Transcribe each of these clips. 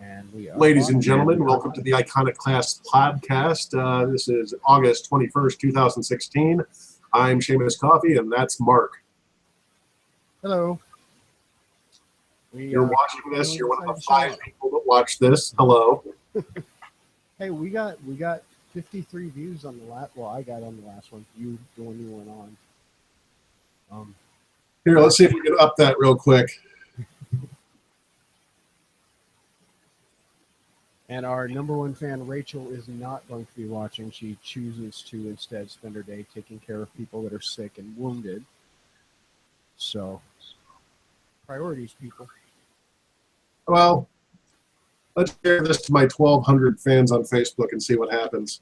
And we are Ladies and gentlemen, welcome to the Iconic Class podcast. This is August 21st, 2016. I'm Seamus Coffey, and that's Mark. Hello. You're watching this. You're one of the 5 people that watch this. Hello. Hey, we got 53 views on the last. Well, I got on the last one. You, the one you went on. Here, let's see if we can up that real quick. And our number one fan, Rachel, is not going to be watching. She chooses to instead spend her day taking care of people that are sick and wounded. So, priorities, people. Well, let's share this to my 1,200 fans on Facebook and see what happens.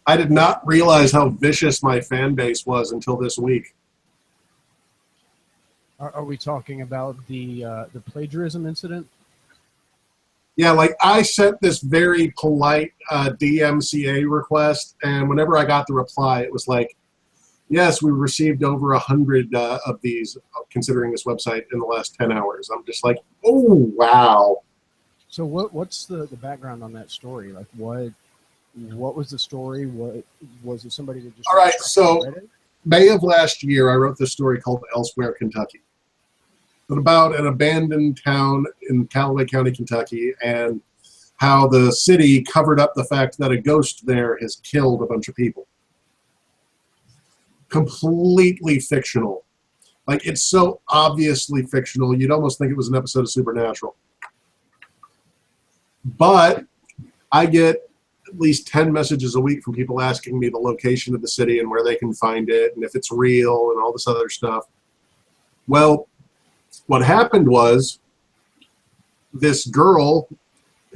I did not realize how vicious my fan base was until this week. Are we talking about the plagiarism incident? Yeah, like I sent this very polite DMCA request, and whenever I got the reply, it was like, yes, we received over 100 of these, considering this website, in the last 10 hours. I'm just like, oh, wow. So what's the background on that story? Like, what was the story? What was it? Somebody that just... All right, so May of last year, I wrote this story called Elsewhere, Kentucky. It's about an abandoned town in Callaway County, Kentucky, and how the city covered up the fact that a ghost there has killed a bunch of people. Completely fictional. Like, it's so obviously fictional, you'd almost think it was an episode of Supernatural. But I get at least 10 messages a week from people asking me the location of the city and where they can find it and if it's real and all this other stuff. Well, what happened was this girl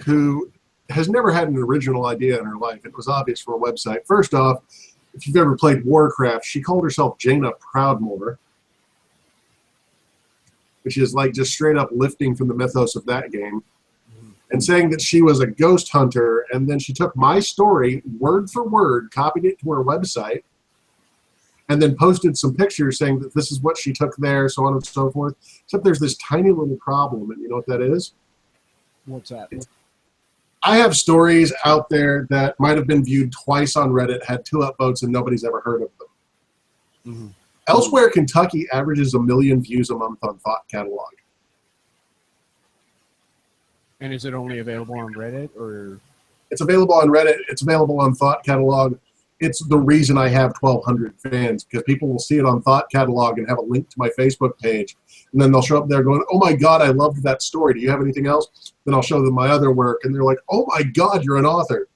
who has never had an original idea in her life. It was obvious from a website. First off, if you've ever played Warcraft, she called herself Jaina Proudmoore, which is like just straight up lifting from the mythos of that game, and saying that she was a ghost hunter, and then she took my story, word for word, copied it to her website, and then posted some pictures saying that this is what she took there, so on and so forth. Except there's this tiny little problem, and you know what that is? What's that? I have stories out there that might have been viewed twice on Reddit, had 2 upvotes, and nobody's ever heard of them. Mm-hmm. Elsewhere, Kentucky averages 1 million views a month on Thought Catalog. And is it only available on Reddit, or? It's available on Reddit. It's available on Thought Catalog. It's the reason I have 1,200 fans, because people will see it on Thought Catalog and have a link to my Facebook page. And then they'll show up there going, oh my God, I loved that story. Do you have anything else? Then I'll show them my other work. And they're like, oh my God, you're an author.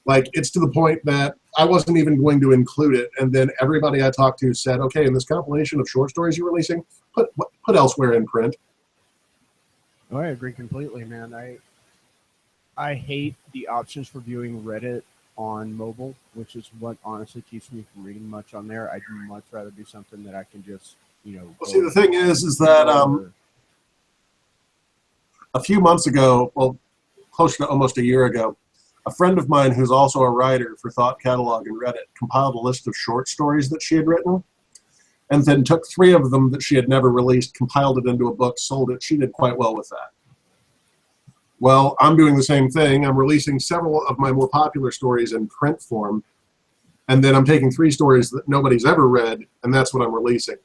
Like, it's to the point that I wasn't even going to include it. And then everybody I talked to said, okay, in this compilation of short stories you're releasing, put Elsewhere in print. Oh, I agree completely, man. I hate the options for viewing Reddit on mobile, which is what honestly keeps me from reading much on there. I'd much rather do something that I can just, Well, see, the thing is that a few months ago, well, close to almost a year ago, a friend of mine who's also a writer for Thought Catalog and Reddit compiled a list of short stories that she had written, and then took 3 of them that she had never released, compiled it into a book, sold it. She did quite well with that. Well, I'm doing the same thing. I'm releasing several of my more popular stories in print form, and then I'm taking 3 stories that nobody's ever read, and that's what I'm releasing.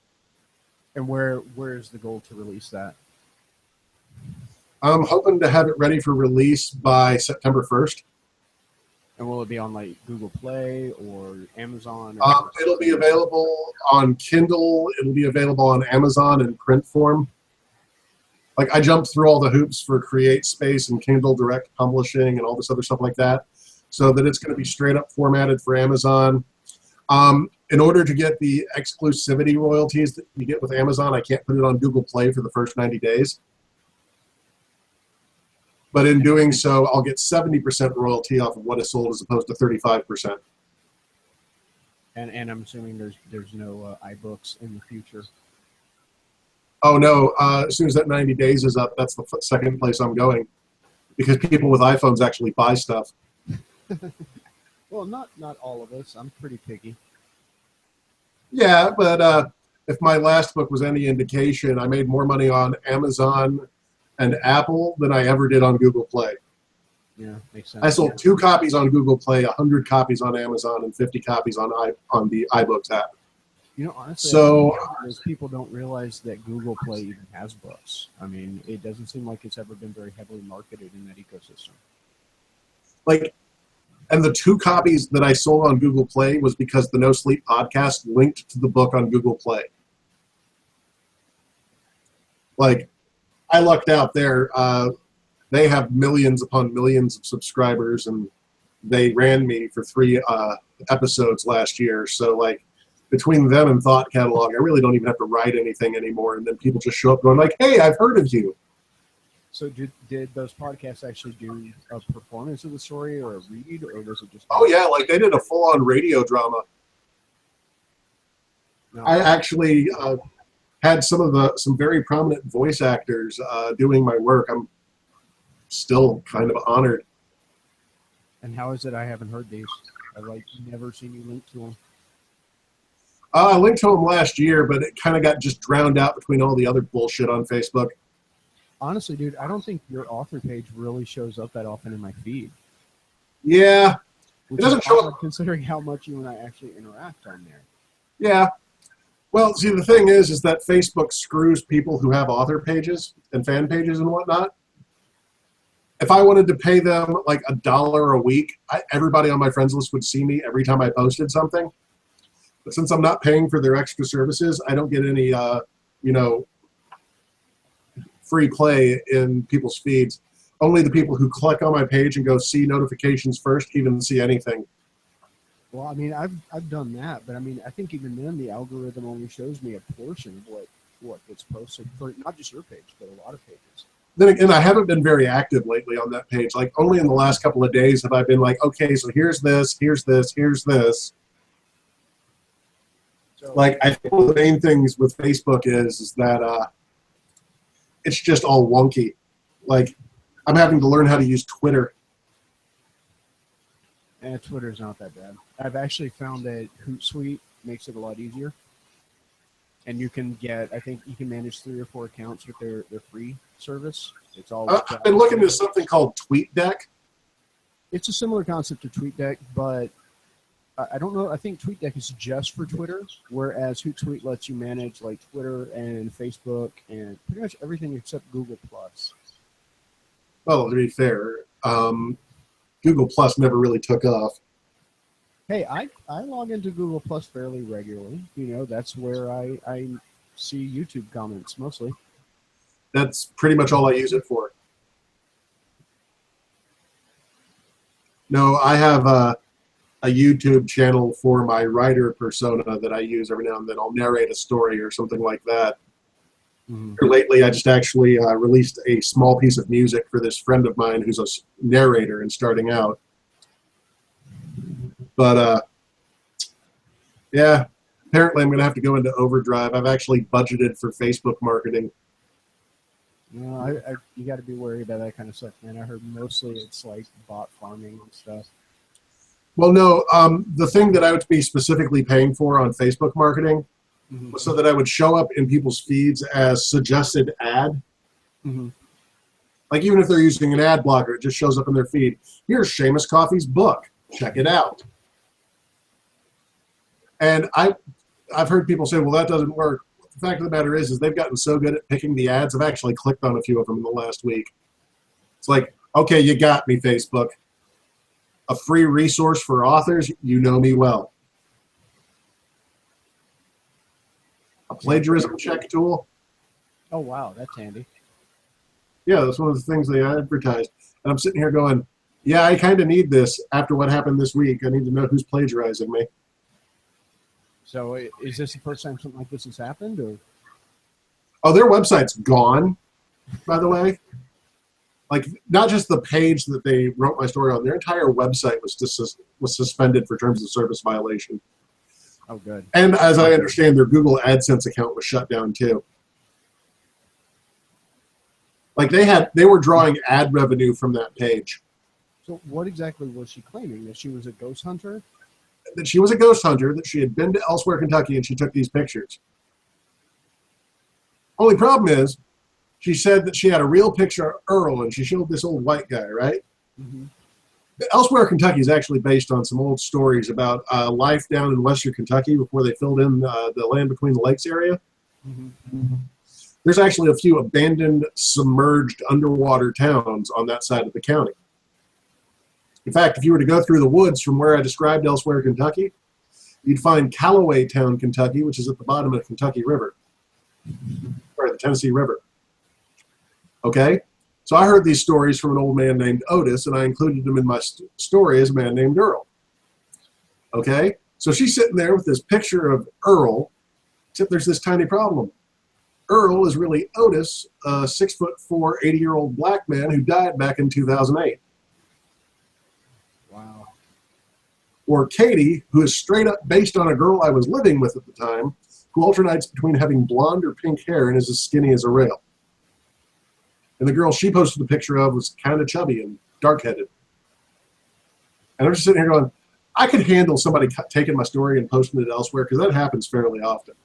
And where is the goal to release that? I'm hoping to have it ready for release by September 1st. And will it be on like Google Play or Amazon? It'll be available on Kindle. It'll be available on Amazon in print form. Like, I jumped through all the hoops for Create Space and Kindle Direct Publishing and all this other stuff like that, so that it's going to be straight up formatted for Amazon. In order to get the exclusivity royalties that you get with Amazon, I can't put it on Google Play for the first 90 days. But in doing so, I'll get 70% royalty off of what is sold as opposed to 35%. And I'm assuming there's no iBooks in the future. Oh, no. As soon as that 90 days is up, that's the second place I'm going. Because people with iPhones actually buy stuff. Well, not all of us. I'm pretty picky. Yeah, but if my last book was any indication, I made more money on Amazon and Apple than I ever did on Google Play. Yeah, makes sense. I sold 2 copies on Google Play, 100 copies on Amazon, and 50 copies on the iBooks app. You know, honestly, So I think most people don't realize that Google Play even has books. I mean, it doesn't seem like it's ever been very heavily marketed in that ecosystem. like, and the 2 copies that I sold on Google Play was because the No Sleep podcast linked to the book on Google Play. Like, I lucked out there. They have millions upon millions of subscribers, and they ran me for 3 episodes last year. So, like, between them and Thought Catalog, I really don't even have to write anything anymore. And then people just show up going like, hey, I've heard of you. So did those podcasts actually do a performance of the story or a read, or was it just? Oh, yeah, like they did a full-on radio drama. No. I actually had some very prominent voice actors doing my work. I'm still kind of honored. And how is it I haven't heard these? I've like never seen you link to them. I linked to them last year, but it kind of got just drowned out between all the other bullshit on Facebook. Honestly, dude, I don't think your author page really shows up that often in my feed. Yeah, Which it doesn't is show odd up. considering how much you and I actually interact on there. Yeah. Well, see, the thing is that Facebook screws people who have author pages and fan pages and whatnot. If I wanted to pay them like $1 a week, everybody on my friends list would see me every time I posted something. But since I'm not paying for their extra services, I don't get any, free play in people's feeds. Only the people who click on my page and go see notifications first even see anything. Well, I mean, I've done that, but I mean, I think even then the algorithm only shows me a portion of what gets posted for not just your page, but a lot of pages. Then again, I haven't been very active lately on that page. Like only in the last couple of days have I been like, okay, so here's this, here's this, here's this. So, Like I think one of the main things with Facebook is that it's just all wonky. Like I'm having to learn how to use Twitter. and Twitter's not that bad. I've actually found that Hootsuite makes it a lot easier. And you can I think you can manage 3 or 4 accounts with their free service. It's all. I've been looking at something called TweetDeck. It's a similar concept to TweetDeck, but I don't know. I think TweetDeck is just for Twitter, whereas Hootsuite lets you manage like Twitter and Facebook and pretty much everything except Google Plus. Well, to be fair, Google Plus never really took off. Hey, I log into Google Plus fairly regularly. You know, that's where I see YouTube comments mostly. That's pretty much all I use it for. No, I have a YouTube channel for my writer persona that I use every now and then. I'll narrate a story or something like that. Mm-hmm. Lately, I just actually released a small piece of music for this friend of mine who's a narrator and starting out. But, yeah, apparently I'm going to have to go into overdrive. I've actually budgeted for Facebook marketing. No, you got to be worried about that kind of stuff, man. I heard mostly it's like bot farming and stuff. Well, no, the thing that I would be specifically paying for on Facebook marketing was so that I would show up in people's feeds as suggested ad. Mm-hmm. Like even if they're using an ad blocker, it just shows up in their feed. Here's Seamus Coffey's book. Check it out. And I've heard people say, well, that doesn't work. The fact of the matter is they've gotten so good at picking the ads. I've actually clicked on a few of them in the last week. It's like, okay, you got me, Facebook. A free resource for authors, you know me well. A plagiarism check tool. Oh, wow, that's handy. Yeah, that's one of the things they advertised. And I'm sitting here going, yeah, I kind of need this after what happened this week. I need to know who's plagiarizing me. So is this the first time something like this has happened? Or? Oh, their website's gone, by the way. Like, not just the page that they wrote my story on, their entire website was suspended for terms of service violation. Oh, good. And as I understand, their Google AdSense account was shut down too. Like they were drawing ad revenue from that page. So what exactly was she claiming? That she was a ghost hunter? That she was a ghost hunter, that she had been to Elsewhere, Kentucky, and she took these pictures. Only problem is, she said that she had a real picture of Earl, and she showed this old white guy, right? Mm-hmm. Elsewhere, Kentucky is actually based on some old stories about life down in western Kentucky before they filled in the land between the lakes area. Mm-hmm. There's actually a few abandoned, submerged underwater towns on that side of the county. In fact, if you were to go through the woods from where I described Elsewhere, Kentucky, you'd find Callaway Town, Kentucky, which is at the bottom of the Kentucky River, or the Tennessee River. Okay? So I heard these stories from an old man named Otis, and I included them in my story as a man named Earl. Okay? So she's sitting there with this picture of Earl, except there's this tiny problem. Earl is really Otis, a 6'4", 80-year-old black man who died back in 2008. Wow. Or Katie, who is straight up based on a girl I was living with at the time, who alternates between having blonde or pink hair and is as skinny as a rail. And the girl she posted the picture of was kind of chubby and dark-headed. And I'm just sitting here going, I could handle somebody taking my story and posting it elsewhere, because that happens fairly often,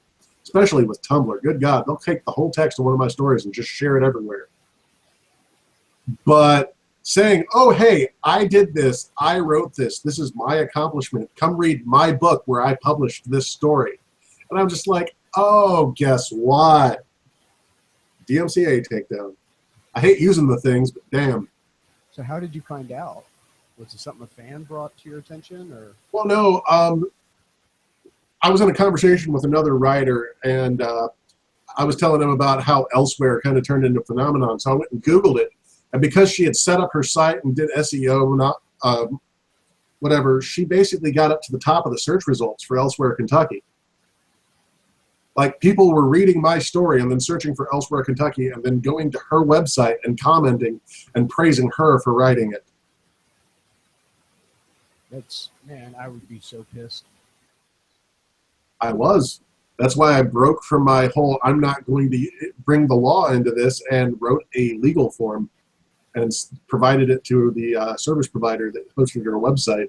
especially with Tumblr. Good God, they'll take the whole text of one of my stories and just share it everywhere. But saying, oh, hey, I did this, I wrote this, this is my accomplishment, come read my book where I published this story. And I'm just like, oh, guess what? DMCA takedown. I hate using the things, but damn. So how did you find out? Was it something a fan brought to your attention, or? Well, no. I was in a conversation with another writer, and I was telling him about how Elsewhere kind of turned into a phenomenon. So I went and Googled it, and because she had set up her site and did SEO, whatever, she basically got up to the top of the search results for Elsewhere, Kentucky. Like, people were reading my story and then searching for Elsewhere, Kentucky, and then going to her website and commenting and praising her for writing it. That's, man, I would be so pissed. I was. That's why I broke from my whole, I'm not going to bring the law into this, and wrote a legal form and provided it to the service provider that hosted her website.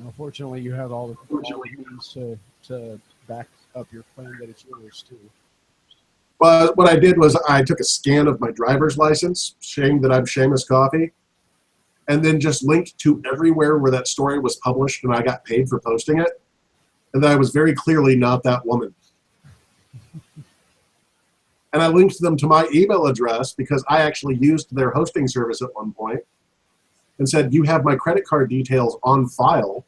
Unfortunately, you have all the means to back up your claim that it's yours too. But what I did was I took a scan of my driver's license, shame that I'm Seamus Coffee, and then just linked to everywhere where that story was published and I got paid for posting it. And that I was very clearly not that woman. And I linked them to my email address because I actually used their hosting service at one point, and said, you have my credit card details on file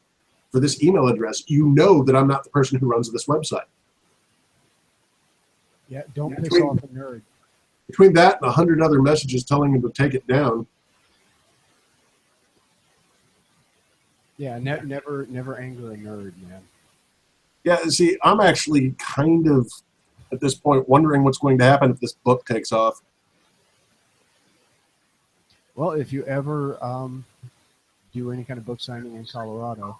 for this email address. You know that I'm not the person who runs this website. Yeah, don't piss off a nerd. Between that and 100 other messages telling him to take it down. Yeah, never anger a nerd, man. Yeah, see, I'm actually kind of, at this point, wondering what's going to happen if this book takes off. Well, if you ever do any kind of book signing in Colorado.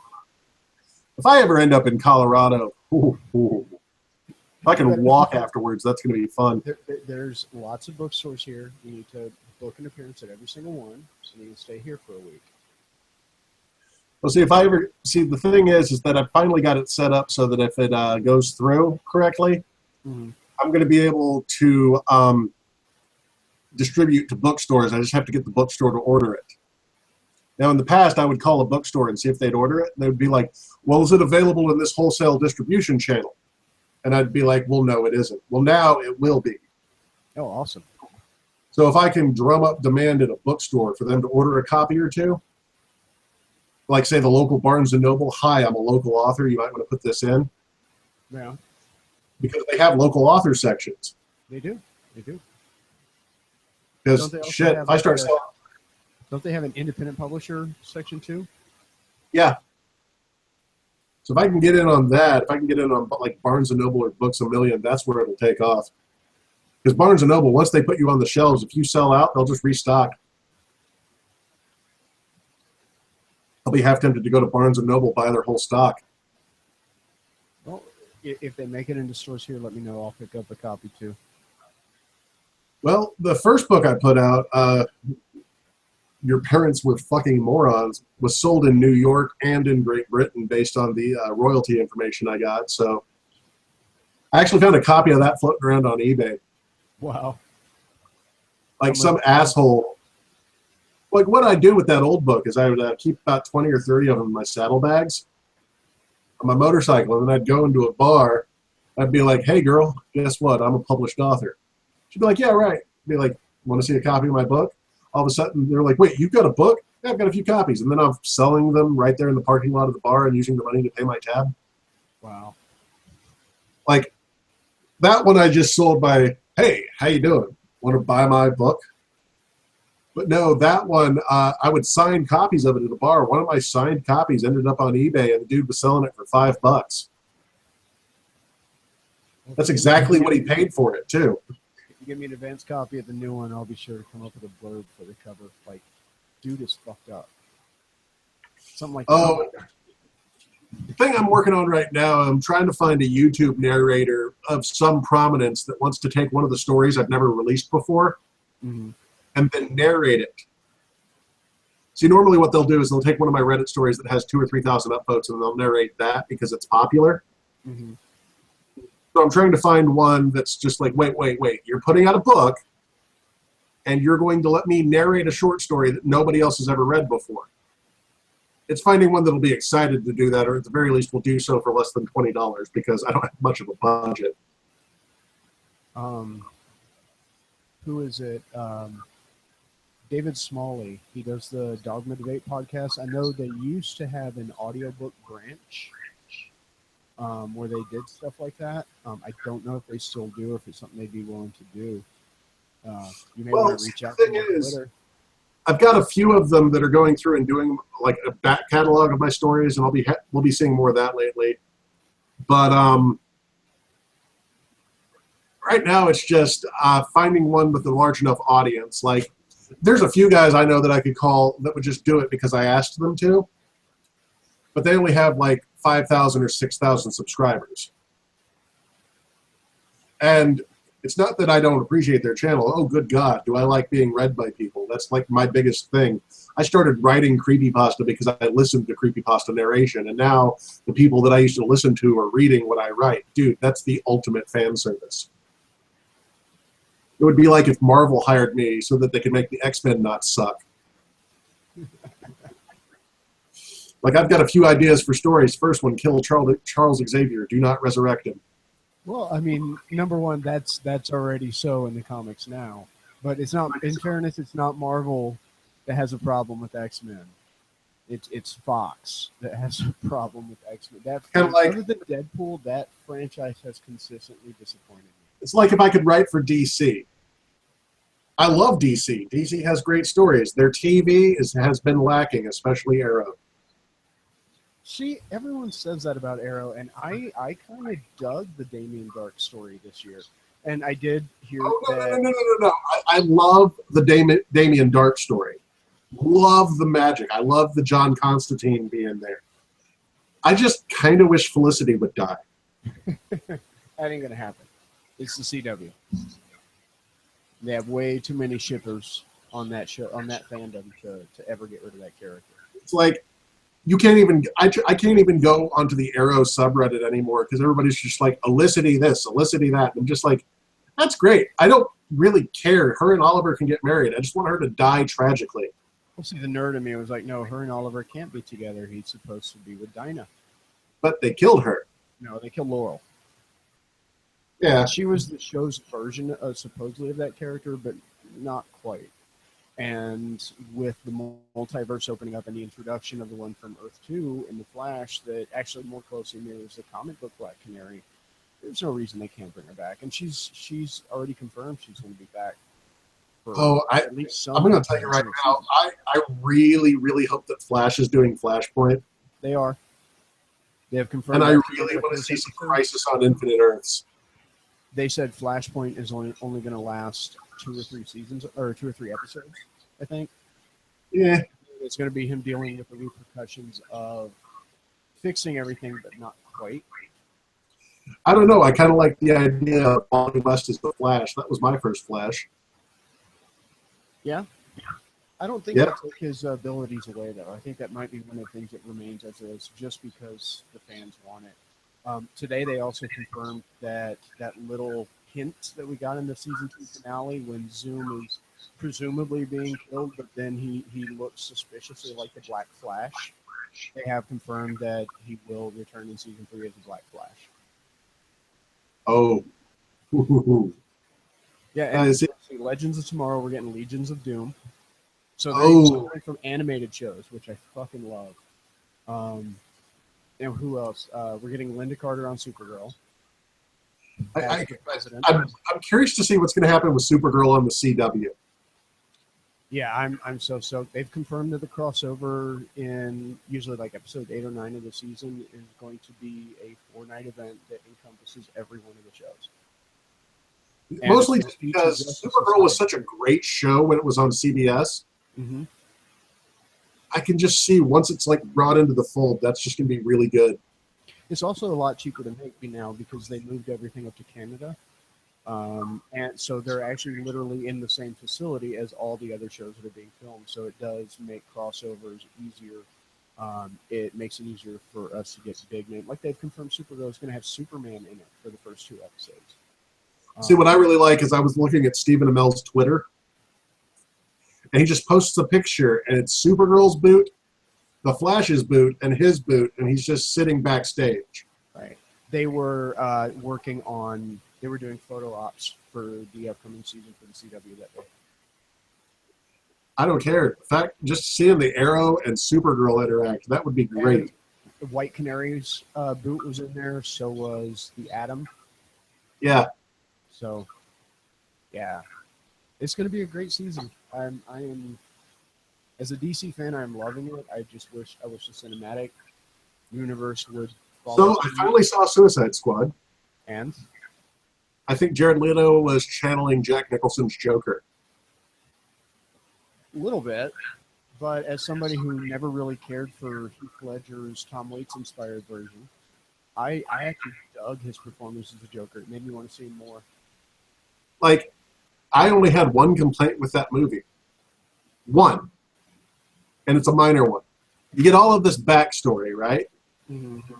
If I ever end up in Colorado, if I can walk afterwards, that's going to be fun. There's lots of bookstores here. You need to book an appearance at every single one, so you can stay here for a week. Well, see, if I ever, see, the thing is that I finally got it set up so that if it goes through correctly, mm-hmm. I'm going to be able to distribute to bookstores. I just have to get the bookstore to order it. Now, in the past, I would call a bookstore and see if they'd order it. They would be like, well, is it available in this wholesale distribution channel? And I'd be like, well, no, it isn't. Well, now it will be. Oh, awesome. So if I can drum up demand at a bookstore for them to order a copy or two, like, say, the local Barnes & Noble, hi, I'm a local author, you might want to put this in. Yeah. Because they have local author sections. They do. They do. Because, shit, if I start selling... Don't they have an independent publisher section too? Yeah. So if I can get in on that, if I can get in on like Barnes & Noble or Books A Million, that's where it'll take off. Because Barnes & Noble, once they put you on the shelves, if you sell out, they'll just restock. I'll be half tempted to go to Barnes & Noble, buy their whole stock. Well, if they make it into stores here, let me know. I'll pick up a copy too. Well, the first book I put out, Your Parents Were Fucking Morons was sold in New York and in Great Britain based on the royalty information I got. So I actually found a copy of that floating around on eBay. Wow. Like some asshole. Like what I do with that old book is I would keep about 20 or 30 of them in my saddlebags on my motorcycle, and then I'd go into a bar. I'd be like, "Hey, girl, guess what? I'm a published author." She'd be like, "Yeah, right." I'd be like, "Want to see a copy of my book?" All of a sudden, they're like, "Wait, you've got a book?" "Yeah, I've got a few copies." And then I'm selling them right there in the parking lot of the bar and using the money to pay my tab. Wow. Like that one I just sold by, "Hey, how you doing? Want to buy my book?" But no, that one, I would sign copies of it at a bar. One of my signed copies ended up on eBay, and the dude was selling it for $5. That's exactly what he paid for it, too. If you give me an advance copy of the new one, I'll be sure to come up with a blurb for the cover. Like, dude is fucked up. Something like that. Oh, the thing I'm working on right now, I'm trying to find a YouTube narrator of some prominence that wants to take one of the stories I've never released before Mm-hmm. and then narrate it. See, normally what they'll do is they'll take one of my Reddit stories that has 2,000 or 3,000 upvotes and they'll narrate that because it's popular. Mm-hmm. So I'm trying to find one that's just like, wait. You're putting out a book and you're going to let me narrate a short story that nobody else has ever read before. It's finding one that'll be excited to do that, or at the very least will do so for less than $20 because I don't have much of a budget. Who is it? David Smalley. He does the Dogma Debate podcast. I know they used to have an audiobook branch where they did stuff like that. I don't know if they still do or if it's something they'd be willing to do. You may want to reach out to them on Twitter. I've got a few of them that are going through and doing like a back catalog of my stories, and we'll be seeing more of that lately. But right now it's just finding one with a large enough audience. Like there's a few guys I know that I could call that would just do it because I asked them to, but they only have like 5,000 or 6,000 subscribers. And it's not that I don't appreciate their channel. Oh, good God, do I like being read by people? That's like my biggest thing. I started writing creepypasta because I listened to creepypasta narration, and now the people that I used to listen to are reading what I write. Dude, that's the ultimate fan service. It would be like if Marvel hired me so that they could make the X-Men not suck. Like, I've got a few ideas for stories. First one, kill Charles Xavier. Do not resurrect him. Well, I mean, number one, that's already so in the comics now. But it's not. In fairness, it's not Marvel that has a problem with X-Men. It's Fox that has a problem with X-Men. That kind of like, other than Deadpool, that franchise has consistently disappointed me. It's like if I could write for DC. I love DC. DC has great stories. Their TV has been lacking, especially Arrow. See, everyone says that about Arrow, and I kind of dug the Damien Dark story this year. And I did hear that... No. I love the Damien Dark story. Love the magic. I love the John Constantine being there. I just kind of wish Felicity would die. That ain't going to happen. It's the CW. They have way too many shippers on that show, on that fandom to ever get rid of that character. It's like, you can't even, I can't even go onto the Arrow subreddit anymore because everybody's just like, Felicity this, Felicity that. I'm just like, that's great. I don't really care. Her and Oliver can get married. I just want her to die tragically. Well, see, the nerd in me was like, no, her and Oliver can't be together. He's supposed to be with Dinah. But they killed her. No, they killed Laurel. Yeah. She was the show's version supposedly of that character, but not quite. And with the multiverse opening up and the introduction of the one from Earth 2 and the Flash that actually more closely mirrors the comic book Black Canary, there's no reason they can't bring her back. And she's already confirmed she's going to be back. At least some. I'm going to tell you right now, I really, really hope that Flash is doing Flashpoint. They are. They have confirmed. And I really want to see some Crisis on Infinite Earths. They said Flashpoint is only going to last 2 or 3 seasons, or 2 or 3 episodes, I think. Yeah. It's going to be him dealing with the repercussions of fixing everything, but not quite. I don't know. I kind of like the idea of Wally West as the Flash. That was my first Flash. Yeah. I don't think Yep. they'll take his abilities away, though. I think that might be one of the things that remains as is, just because the fans want it. Today, they also confirmed that that little hint that we got in the season 2 finale, when Zoom is presumably being killed, but then he looks suspiciously like the Black Flash. They have confirmed that he will return in season 3 as the Black Flash. Oh. Yeah, and Is it? Legends of Tomorrow, we're getting Legions of Doom. So they're Oh. from animated shows, which I fucking love. And who else? We're getting Linda Carter on Supergirl. I'm curious to see what's going to happen with Supergirl on the CW. Yeah, I'm so stoked. They've confirmed that the crossover in usually like episode 8 or 9 of the season is going to be a 4-night event that encompasses every one of the shows. And Mostly just because Supergirl was such a great show when it was on CBS. Mm-hmm. I can just see once it's like brought into the fold, that's just going to be really good. It's also a lot cheaper to make now because they moved everything up to Canada. And so they're actually literally in the same facility as all the other shows that are being filmed. So it does make crossovers easier. It makes it easier for us to get big name. Like they've confirmed Supergirl is going to have Superman in it for the first 2 episodes. See, what I really like is I was looking at Stephen Amell's Twitter, and he just posts a picture, and it's Supergirl's boot, the Flash's boot, and his boot, and he's just sitting backstage. Right. They were working on, they were doing photo ops for the upcoming season for the CW that day. I don't care. In fact, just seeing the Arrow and Supergirl interact, that would be great. And White Canary's boot was in there, so was the Atom. Yeah. So, yeah, it's going to be a great season. I am, as a DC fan, I'm loving it. I wish the cinematic universe would follow. So I finally saw Suicide Squad. And I think Jared Leto was channeling Jack Nicholson's Joker. a little bit, but as somebody who never really cared for Heath Ledger's Tom Waits inspired version, I actually dug his performance as a Joker. It made me want to see him more. Like, I only had one complaint with that movie. One. And it's a minor one. You get all of this backstory, right? Mm-hmm.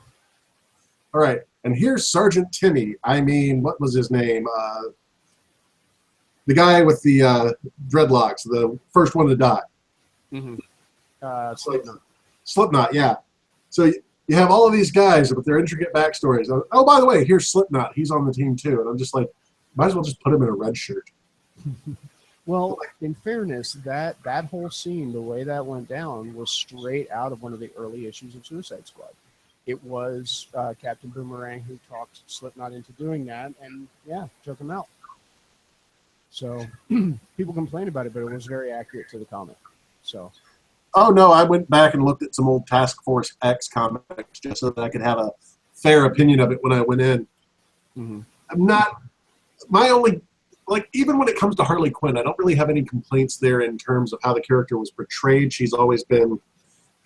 All right. And here's Sergeant Timmy. I mean, what was his name? The guy with the dreadlocks, the first one to die. Mm-hmm. Slipknot. Slipknot, yeah. So you have all of these guys with their intricate backstories. Oh, by the way, here's Slipknot. He's on the team too. And I'm just like, might as well just put him in a red shirt. Well, in fairness, that whole scene, the way that went down, was straight out of one of the early issues of Suicide Squad. It was Captain Boomerang who talked Slipknot into doing that, and yeah, took him out. So people complain about it, but it was very accurate to the comic. So. Oh no, I went back and looked at some old Task Force X comics just so that I could have a fair opinion of it when I went in. Mm-hmm. I'm not. My only, like, even when it comes to Harley Quinn, I don't really have any complaints there in terms of how the character was portrayed. She's always been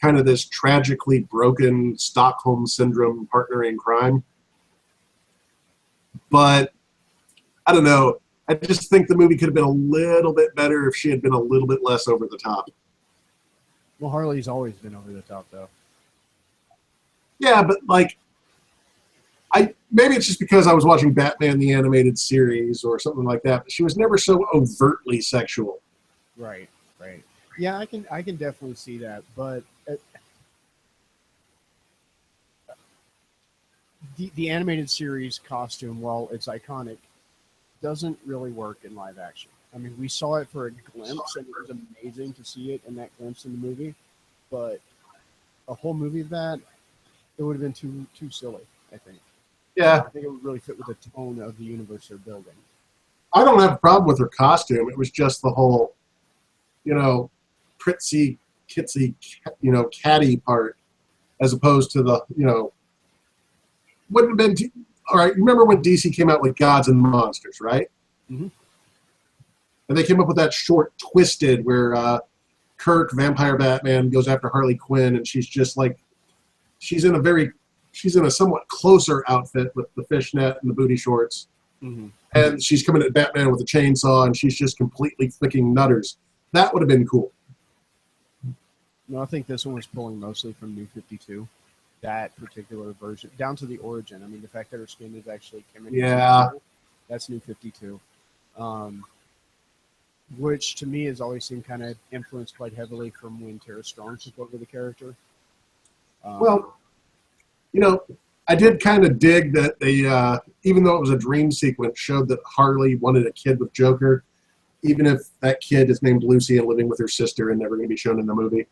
kind of this tragically broken Stockholm Syndrome partner in crime. But I don't know. I just think the movie could have been a little bit better if she had been a little bit less over the top. Well, Harley's always been over the top, though. Yeah, but like, maybe it's just because I was watching Batman the Animated Series or something like that. But she was never so overtly sexual. Right. Yeah, I can definitely see that, but the animated series costume, while it's iconic, doesn't really work in live action. I mean, we saw it for a glimpse, and it was amazing to see it in that glimpse in the movie. But a whole movie of that, it would have been too silly, I think. Yeah. I think it would really fit with the tone of the universe they're building. I don't have a problem with her costume. It was just the whole, pritsy, kitsy, catty part, as opposed to the, wouldn't have been. All right, remember when DC came out with Gods and Monsters, right? Mm-hmm. And they came up with that short Twisted where Kirk, Vampire Batman, goes after Harley Quinn, and she's just like, she's in a somewhat closer outfit with the fishnet and the booty shorts. Mm-hmm. And she's coming at Batman with a chainsaw, and she's just completely flicking nutters. That would have been cool. No, I think this one was pulling mostly from New 52. That particular version, down to the origin. I mean, the fact that her skin is actually chemically Yeah. removable, that's New 52. Um, which to me has always seemed kind of influenced quite heavily from when Tara Strong took over the character. Um, Well, you know, I did kind of dig that they, even though it was a dream sequence, showed that Harley wanted a kid with Joker, even if that kid is named Lucy and living with her sister and never going to be shown in the movie.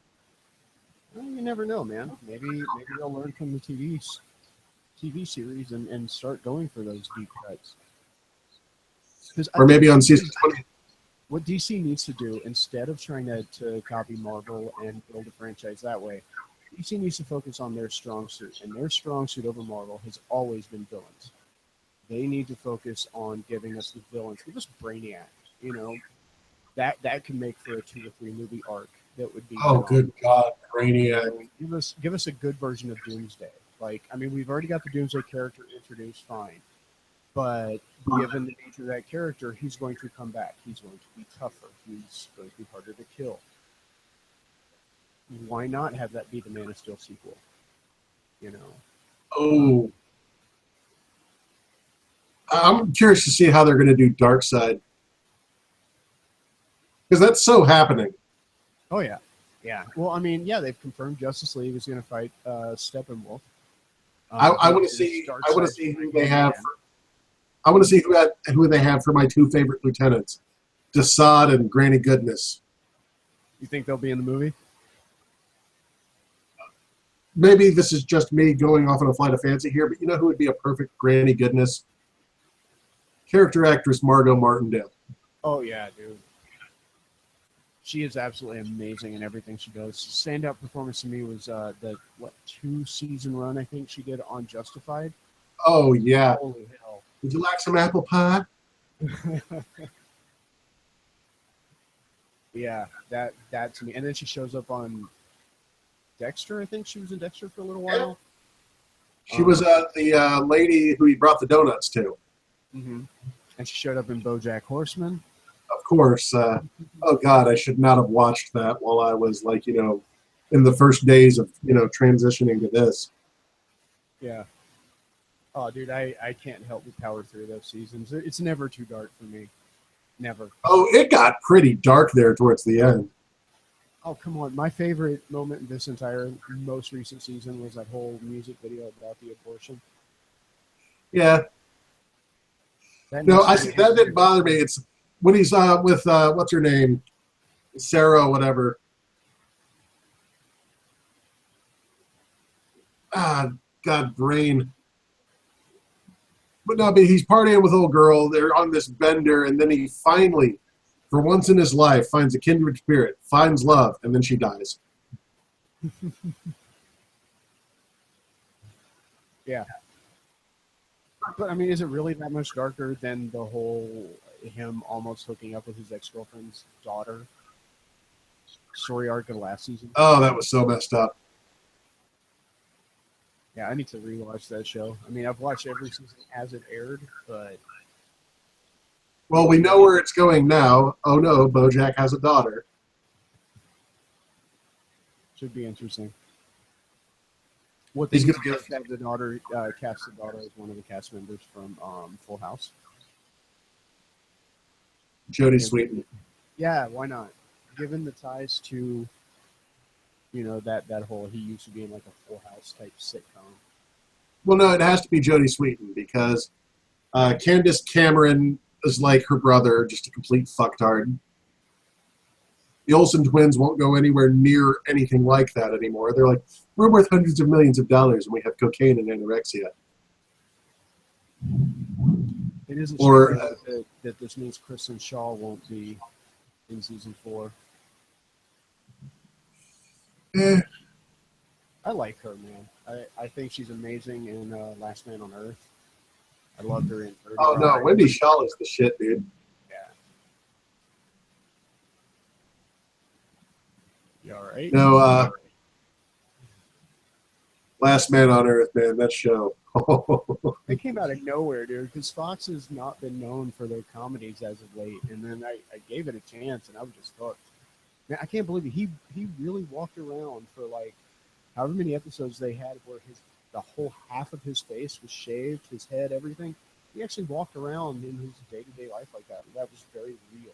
well, you never know, man. Maybe they'll learn from the TV series and start going for those deep cuts. Because I Or think maybe on season 20. what DC needs to do, instead of trying to copy Marvel and build a franchise that way, DC needs to focus on their strong suit. And their strong suit over Marvel has always been villains. They need to focus on giving us the villains. Give us Brainiac. You know, that can make for a 2 or 3 movie arc that would be Oh, phenomenal. good God, You Brainiac. know, give us a good version of Doomsday. Like, I mean, we've already got the Doomsday character introduced, fine. But given the nature of that character, he's going to come back. He's going to be tougher. He's going to be harder to kill. Why not have that be the Man of Steel sequel? You know, Oh, I'm curious to see how they're going to do Darkseid because that's so happening. oh yeah, yeah. Well, I mean, yeah, they've confirmed Justice League is going to fight Steppenwolf. I want to see. I want to see who they have. I want to see who they have for my two favorite lieutenants, Desaad and Granny Goodness. You think they'll be in the movie? Maybe this is just me going off on a flight of fancy here, but you know who would be a perfect Granny Goodness? Character actress Margot Martindale. Oh yeah, dude. She is absolutely amazing in everything she does. Standout performance to me was the 2-season run I think she did on Justified. Oh yeah. Holy hell! Would you like some apple pie? Yeah, that to me. And then she shows up on Dexter. I think she was in Dexter for a little while. She was the lady who he brought the donuts to. Mm-hmm. And she showed up in BoJack Horseman. Of course. Oh God, I should not have watched that while I was in the first days of transitioning to this. Yeah. Oh, dude, I can't help but power through those seasons. It's never too dark for me. Never. Oh, it got pretty dark there towards the end. Oh, come on. My favorite moment in this entire most recent season was that whole music video about the abortion. Yeah. That That didn't bother me. It's when he's with what's her name, Sarah, whatever. God, brain. But no, but he's partying with old girl. They're on this bender, and then he finally, for once in his life, finds a kindred spirit, finds love, and then she dies. Yeah. But I mean, is it really that much darker than the whole him almost hooking up with his ex-girlfriend's daughter story arc of the last season? Oh, that was so messed up. Yeah, I need to rewatch that show. I mean, I've watched every season as it aired, but Well, we know where it's going now. Oh no, BoJack has a daughter. should be interesting. What He's they gonna do is have the daughter cast the daughter as one of the cast members from Full House. Jodie Sweetin. Yeah, why not? Given the ties to, that whole he used to be in like a Full House type sitcom. Well, no, it has to be Jodie Sweetin because Candace Cameron is like her brother, just a complete fucktard. The Olsen twins won't go anywhere near anything like that anymore. They're like, we're worth hundreds of millions of dollars and we have cocaine and anorexia. It isn't Or that this means Kristen Shaw won't be in season 4. I like her, man. I think she's amazing in Last Man on Earth. I loved her in 30 oh no, Rock. Wendy Shaw is the shit, dude. Yeah. You all right? No, Last Man on Earth, man, that show. They came out of nowhere, dude, because Fox has not been known for their comedies as of late. And then I gave it a chance, and I was just hooked. Man, I can't believe it. He really walked around for like however many episodes they had where the whole half of his face was shaved, his head, everything. He actually walked around in his day-to-day life like that. That was very real.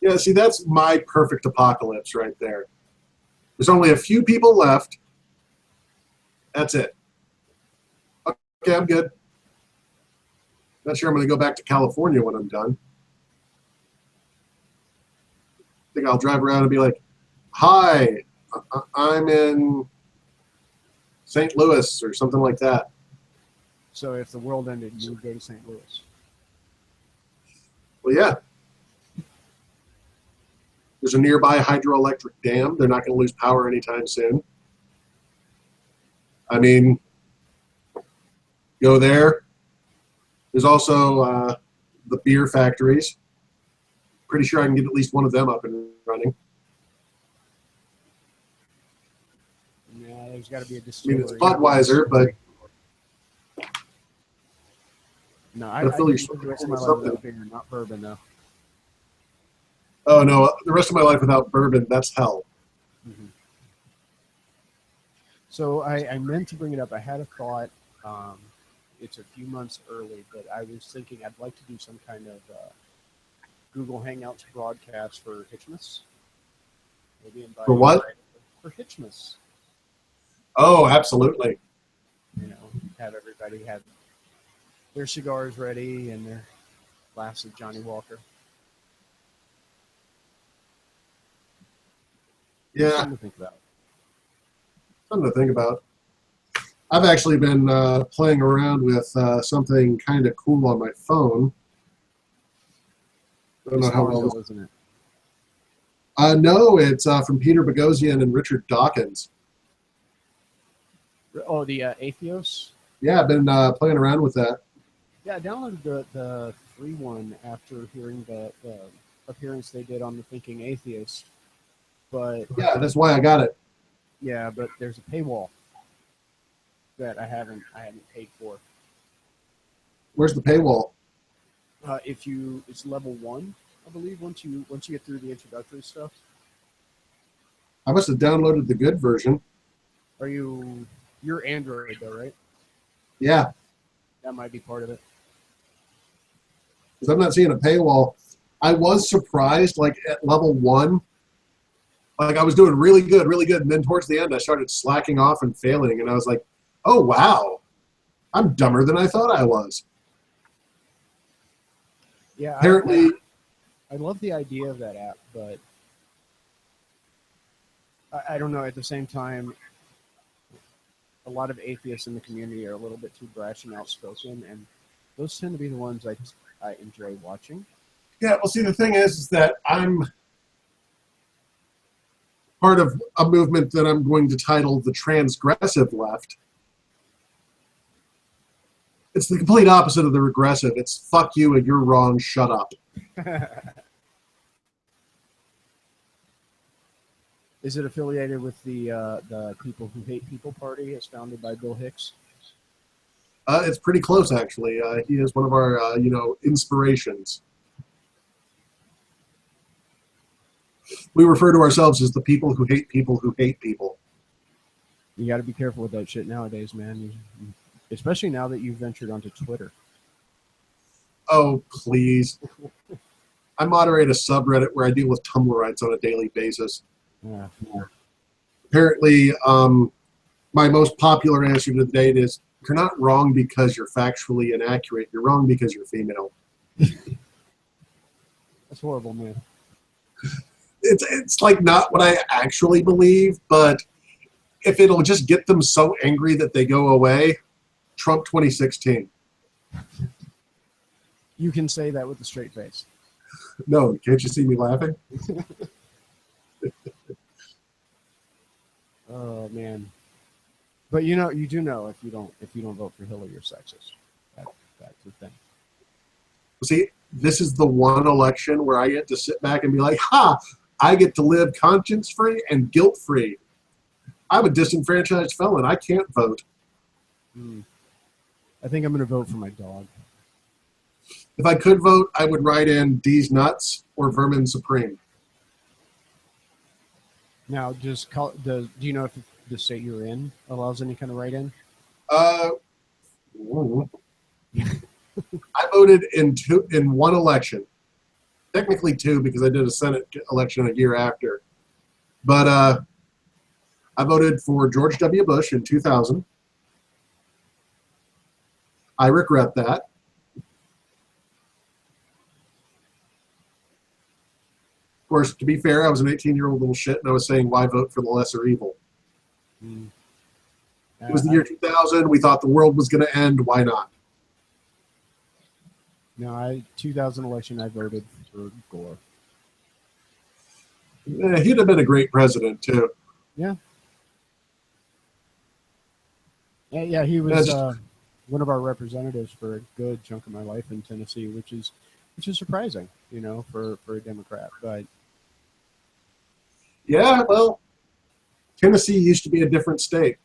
Yeah, see, that's my perfect apocalypse right there. There's only a few people left. That's it. Okay, I'm good. Not sure I'm going to go back to California when I'm done. I think I'll drive around and be like, hi, I'm in St. Louis or something like that. So if the world ended, you would go to St. Louis. Well, yeah. There's a nearby hydroelectric dam. They're not going to lose power anytime soon. I mean, go there. There's also the beer factories. Pretty sure I can get at least one of them up and running. Yeah, there's got to be a distillery. I mean, it's Budweiser, but no, I live the rest of my life without beer, not bourbon, though. Oh no, the rest of my life without bourbon, that's hell. Mm-hmm. So I meant to bring it up. I had a thought. It's a few months early, but I was thinking I'd like to do some kind of Google Hangouts broadcast for Hitchmas. Maybe invite for what? For Hitchmas. Oh, absolutely. You know, have everybody have their cigars ready and their glass of Johnny Walker. Yeah. Something to think about. Something to think about. I've actually been playing around with something kind of cool on my phone. I don't know how well. Isn't it? No, it's from Peter Boghossian and Richard Dawkins. Oh, the Atheos? Yeah, I've been playing around with that. Yeah, I downloaded the free one after hearing the appearance they did on the Thinking Atheist. But yeah, that's why I got it. Yeah, but there's a paywall that I haven't paid for. Where's the paywall? It's level 1, I believe. Once you get through the introductory stuff. I must have downloaded the good version. You're Android though, right? Yeah. That might be part of it. Because I'm not seeing a paywall. I was surprised, like at level 1, like I was doing really good, and then towards the end I started slacking off and failing, and I was like, oh wow, I'm dumber than I thought I was. Yeah, apparently I love the idea of that app, but I don't know. At the same time, a lot of atheists in the community are a little bit too brash and outspoken, and those tend to be the ones I enjoy watching. Yeah, well, see, the thing is that I'm part of a movement that I'm going to title the transgressive left. It's the complete opposite of the regressive. It's fuck you and you're wrong, shut up. Is it affiliated with the People Who Hate People party as founded by Bill Hicks? It's pretty close, actually. He is one of our, inspirations. We refer to ourselves as the people who hate people who hate people. You got to be careful with that shit nowadays, man. Especially now that you've ventured onto Twitter. Oh, please. I moderate a subreddit where I deal with Tumblrites on a daily basis. Yeah. Apparently, my most popular answer to the date is, you're not wrong because you're factually inaccurate. You're wrong because you're female. That's horrible, man. It's like not what I actually believe, but if it'll just get them so angry that they go away, Trump 2016. You can say that with a straight face. No, can't you see me laughing? Oh man. But you do know if you don't vote for Hillary, you're sexist. That's the thing. See, this is the one election where I get to sit back and be like, ha, I get to live conscience-free and guilt-free. I'm a disenfranchised felon. I can't vote. I think I'm going to vote for my dog. If I could vote, I would write in D's Nuts or Vermin Supreme. Now, do you know if the state you're in allows any kind of write-in? Uh, I voted in one election. Technically two, because I did a Senate election a year after. But I voted for George W. Bush in 2000. I regret that. Of course, to be fair, I was an 18-year-old little shit, and I was saying, why vote for the lesser evil? Mm. It was the year 2000. We thought the world was going to end. Why not? No, 2000 election, I voted for Gore. He'd have been a great president, too. Yeah. Yeah, he was one of our representatives for a good chunk of my life in Tennessee, which is surprising, for a Democrat. But yeah, well, Tennessee used to be a different state.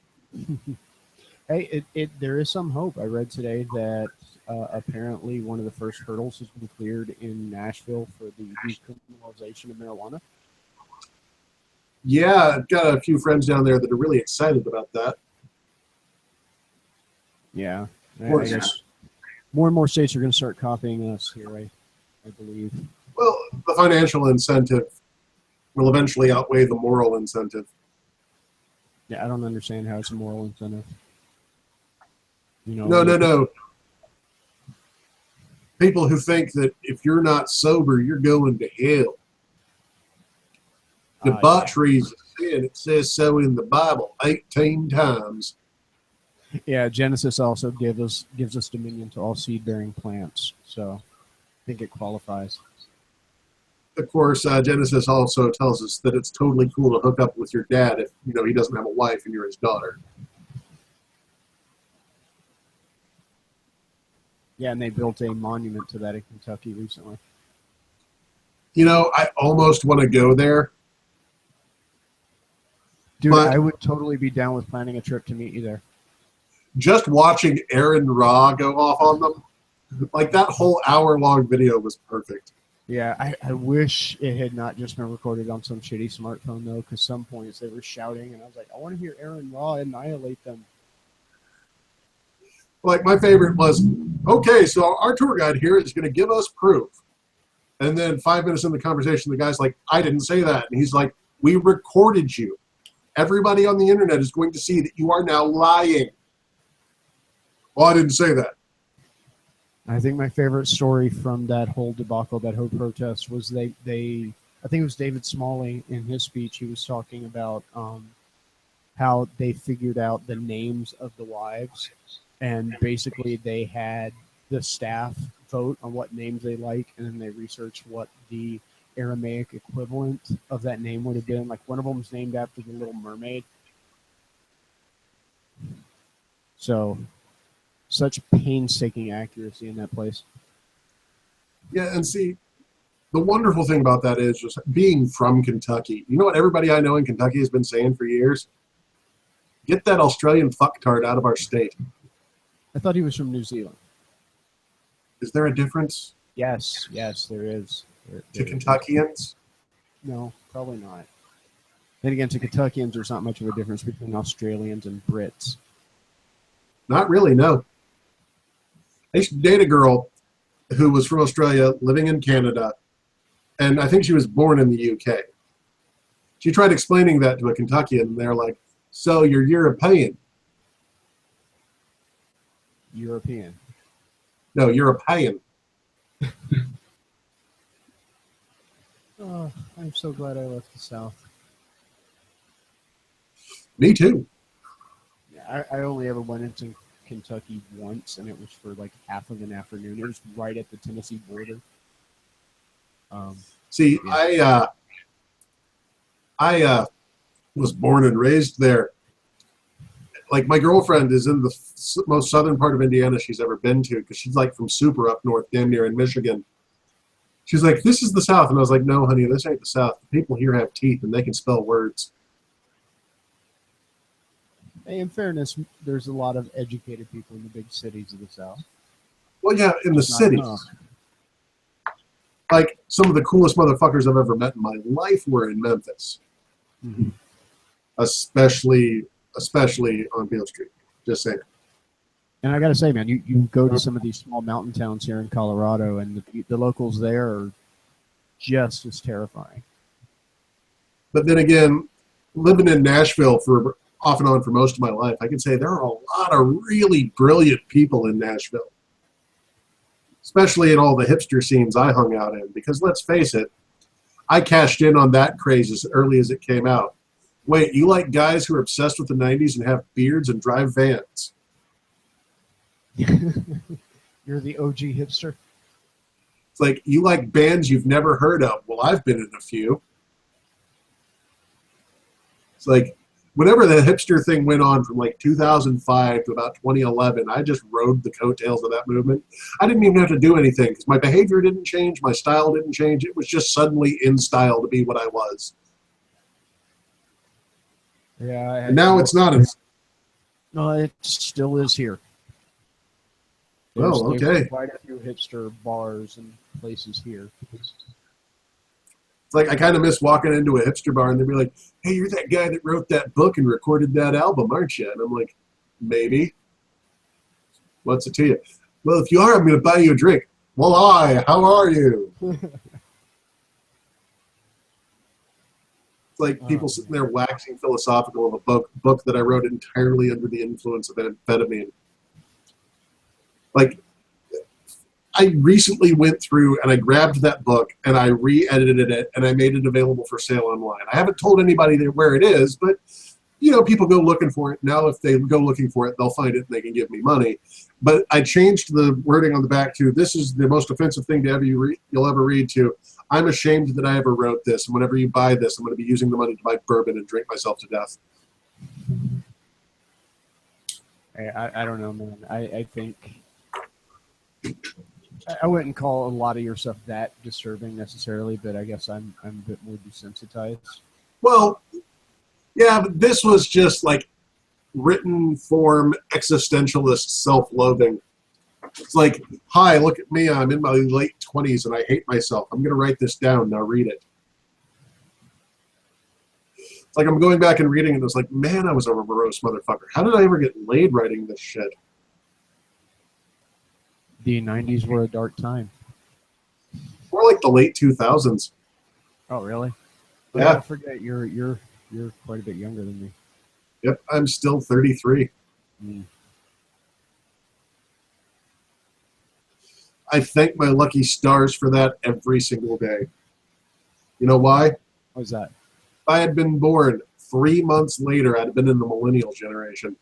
Hey, there is some hope. I read today that apparently one of the first hurdles has been cleared in Nashville for the decriminalization of marijuana. Yeah, I've got a few friends down there that are really excited about that. Yeah, I guess more and more states are going to start copying us here, I believe. Well, the financial incentive will eventually outweigh the moral incentive. Yeah, I don't understand how it's a moral incentive. No. People who think that if you're not sober, you're going to hell. Debauchery is a sin. It says so in the Bible 18 times. Yeah, Genesis also gives us dominion to all seed-bearing plants, so I think it qualifies. Of course, Genesis also tells us that it's totally cool to hook up with your dad if he doesn't have a wife and you're his daughter. Yeah, and they built a monument to that in Kentucky recently. I almost want to go there. Dude, I would totally be down with planning a trip to meet you there. Just watching Aaron Ra go off on them, like that whole hour-long video was perfect. Yeah, I wish it had not just been recorded on some shitty smartphone, though, because some points they were shouting, and I was like, I want to hear Aaron Ra annihilate them. Like, my favorite was, okay, so our tour guide here is going to give us proof. And then 5 minutes in the conversation, the guy's like, I didn't say that. And he's like, we recorded you. Everybody on the internet is going to see that you are now lying. Well, I didn't say that. I think my favorite story from that whole debacle, that whole protest, was I think it was David Smalley in his speech. He was talking about how they figured out the names of the wives, and basically they had the staff vote on what names they like, and then they researched what the Aramaic equivalent of that name would have been. Like, one of them was named after the Little Mermaid. So, such painstaking accuracy in that place. Yeah, and see, the wonderful thing about that is just being from Kentucky. You know what everybody I know in Kentucky has been saying for years? Get that Australian fucktard out of our state. I thought he was from New Zealand. Is there a difference? Yes, there is. To Kentuckians? No, probably not. Then again, to Kentuckians, there's not much of a difference between Australians and Brits. Not really, no. I used to date a girl who was from Australia, living in Canada, and I think she was born in the UK. She tried explaining that to a Kentuckian, and they're like, so you're European? European. No, European. Oh, I'm so glad I left the South. Me too. Yeah, I only ever went into Kentucky once, and it was for like half of an afternoon. It was right at the Tennessee border. See, yeah. I was born and raised there. Like, my girlfriend is in the most southern part of Indiana she's ever been to, because she's like from super up north, damn near in Michigan. She's like, this is the South. And I was like, no, honey, this ain't the South. The people here have teeth, and they can spell words. Hey, in fairness, there's a lot of educated people in the big cities of the South. Well, yeah, in the cities. Like, some of the coolest motherfuckers I've ever met in my life were in Memphis. Mm-hmm. Especially on Beale Street. Just saying. And I got to say, man, you go to some of these small mountain towns here in Colorado, and the locals there are just as terrifying. But then again, living in Nashville for off and on for most of my life, I can say there are a lot of really brilliant people in Nashville. Especially in all the hipster scenes I hung out in. Because let's face it, I cashed in on that craze as early as it came out. Wait, you like guys who are obsessed with the 90s and have beards and drive vans? You're the OG hipster? It's like, you like bands you've never heard of. Well, I've been in a few. It's like, whenever the hipster thing went on from like 2005 to about 2011, I just rode the coattails of that movement. I didn't even have to do anything because my behavior didn't change, my style didn't change. It was just suddenly in style to be what I was. Yeah. And now it's not. No, it still is here. Oh, okay. There's quite a few hipster bars and places here. It's like I kind of miss walking into a hipster bar and they'd be like, hey, you're that guy that wrote that book and recorded that album, aren't you? And I'm like, maybe. What's it to you? Well, if you are, I'm going to buy you a drink. Well, hi, how are you? It's like people sitting there waxing philosophical of a book that I wrote entirely under the influence of amphetamine. Like, I recently went through and I grabbed that book and I re-edited it and I made it available for sale online. I haven't told anybody where it is, but, you know, people go looking for it. Now, if they go looking for it, they'll find it and they can give me money. But I changed the wording on the back to, this is the most offensive thing to you'll ever read, to, I'm ashamed that I ever wrote this. And whenever you buy this, I'm going to be using the money to buy bourbon and drink myself to death. I don't know, man. I think I wouldn't call a lot of your stuff that disturbing necessarily, but I guess I'm a bit more desensitized. Well, yeah, but this was just like written form existentialist self-loathing. It's like, hi, look at me. I'm in my late 20s and I hate myself. I'm going to write this down. Now read it. It's like I'm going back and reading and it's like, man, I was a morose motherfucker. How did I ever get laid writing this shit? The 90s were a dark time. More like the late 2000s. Oh, really? Yeah. I forget you're quite a bit younger than me. Yep, I'm still 33. I thank my lucky stars for that every single day. You know why? What's that? If I had been born 3 months later, I'd have been in the millennial generation.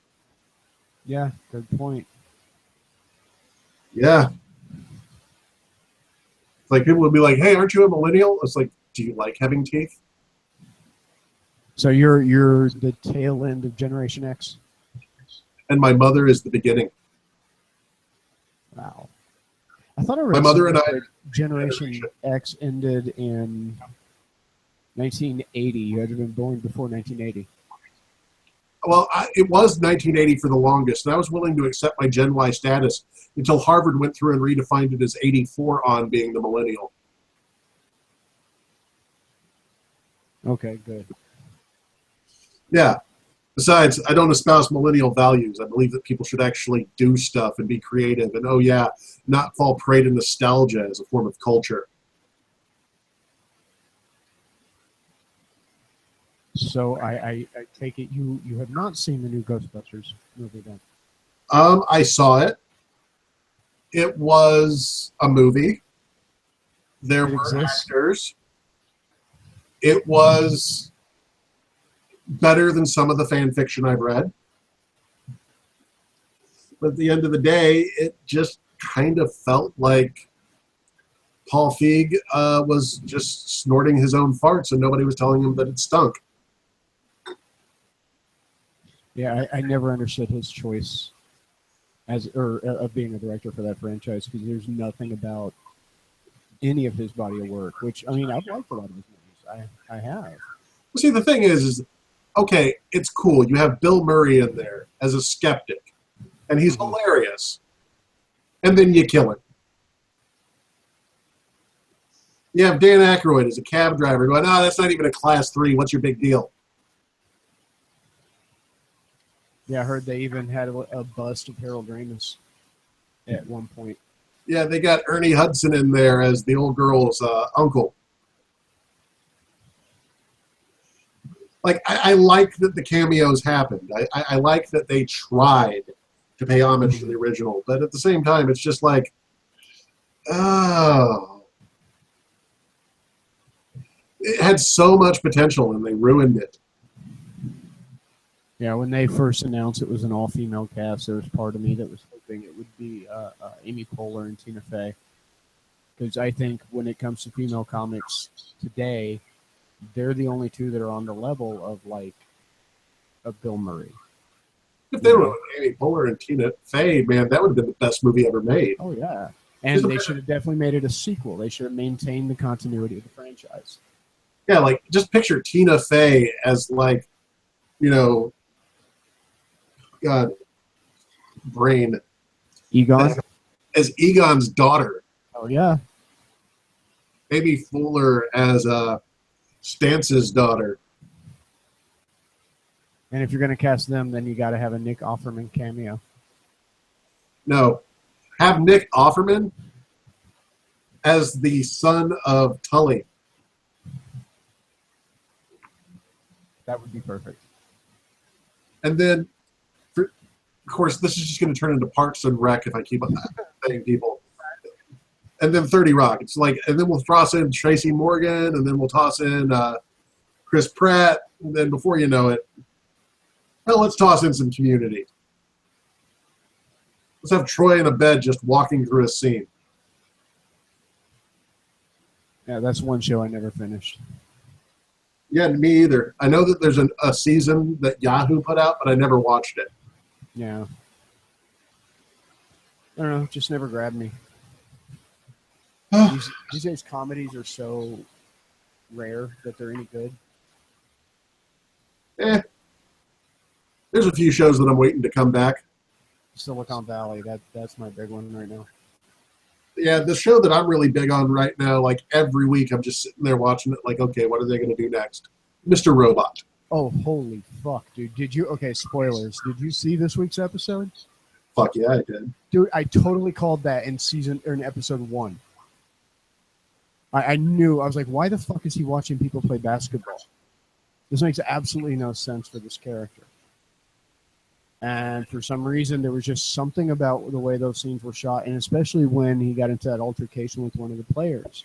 Yeah, good point. Yeah. It's like people would be like, hey, aren't you a millennial? It's like, do you like having teeth? So you're the tail end of Generation X? And my mother is the beginning. Wow. I thought I read My mother and I Generation X ended in 1980. You had to have been born before 1980. Well, it was 1980 for the longest, and I was willing to accept my Gen Y status until Harvard went through and redefined it as 84 on being the millennial. Okay, good. Yeah. Besides, I don't espouse millennial values. I believe that people should actually do stuff and be creative and, oh yeah, not fall prey to nostalgia as a form of culture. So I take it you have not seen the new Ghostbusters movie then? I saw it. It was a movie. There were actors. It was better than some of the fan fiction I've read. But at the end of the day, it just kind of felt like Paul Feig was just snorting his own farts and nobody was telling him that it stunk. Yeah, I never understood his choice of being a director for that franchise, because there's nothing about any of his body of work, which, I mean, I've liked a lot of his movies. I have. Well, see, the thing is, okay, it's cool. You have Bill Murray in there as a skeptic, and he's hilarious. And then you kill him. You have Dan Aykroyd as a cab driver going, "Oh, that's not even a class 3. What's your big deal?" Yeah, I heard they even had a bust of Harold Ramis at one point. Yeah, they got Ernie Hudson in there as the old girl's uncle. Like, I like that the cameos happened. I like that they tried to pay homage to the original. But at the same time, it's just like, oh. It had so much potential, and they ruined it. Yeah, when they first announced it was an all-female cast, there was part of me that was hoping it would be Amy Poehler and Tina Fey. Because I think when it comes to female comics today, they're the only two that are on the level of, like, a Bill Murray. If they were Amy Poehler and Tina Fey, man, that would have been the best movie ever made. Oh, yeah. And they should have definitely made it a sequel. They should have maintained the continuity of the franchise. Yeah, like, just picture Tina Fey as, like, you know, God, brain. Egon? As Egon's daughter. Oh, yeah. Amy Fuller as Stance's daughter. And if you're going to cast them, then you got to have a Nick Offerman cameo. No. Have Nick Offerman as the son of Tully. That would be perfect. And then, of course, this is just going to turn into Parks and Rec if I keep on saying people. And then 30 Rock. It's like, and then we'll toss in Tracy Morgan, and then we'll toss in Chris Pratt, and then before you know it, well, let's toss in some Community. Let's have Troy in a bed just walking through a scene. Yeah, that's one show I never finished. Yeah, me either. I know that there's a season that Yahoo put out, but I never watched it. Yeah. I don't know, just never grabbed me. These days, comedies are so rare that they're any good. There's a few shows that I'm waiting to come back. Silicon Valley, that's my big one right now. Yeah, the show that I'm really big on right now, like every week, I'm just sitting there watching it like, okay, what are they going to do next? Mr. Robot. Oh, holy fuck, dude. Okay, spoilers. Did you see this week's episode? Fuck yeah, I did. Dude, I totally called that in episode 1. I knew. I was like, why the fuck is he watching people play basketball? This makes absolutely no sense for this character. And for some reason, there was just something about the way those scenes were shot, and especially when he got into that altercation with one of the players,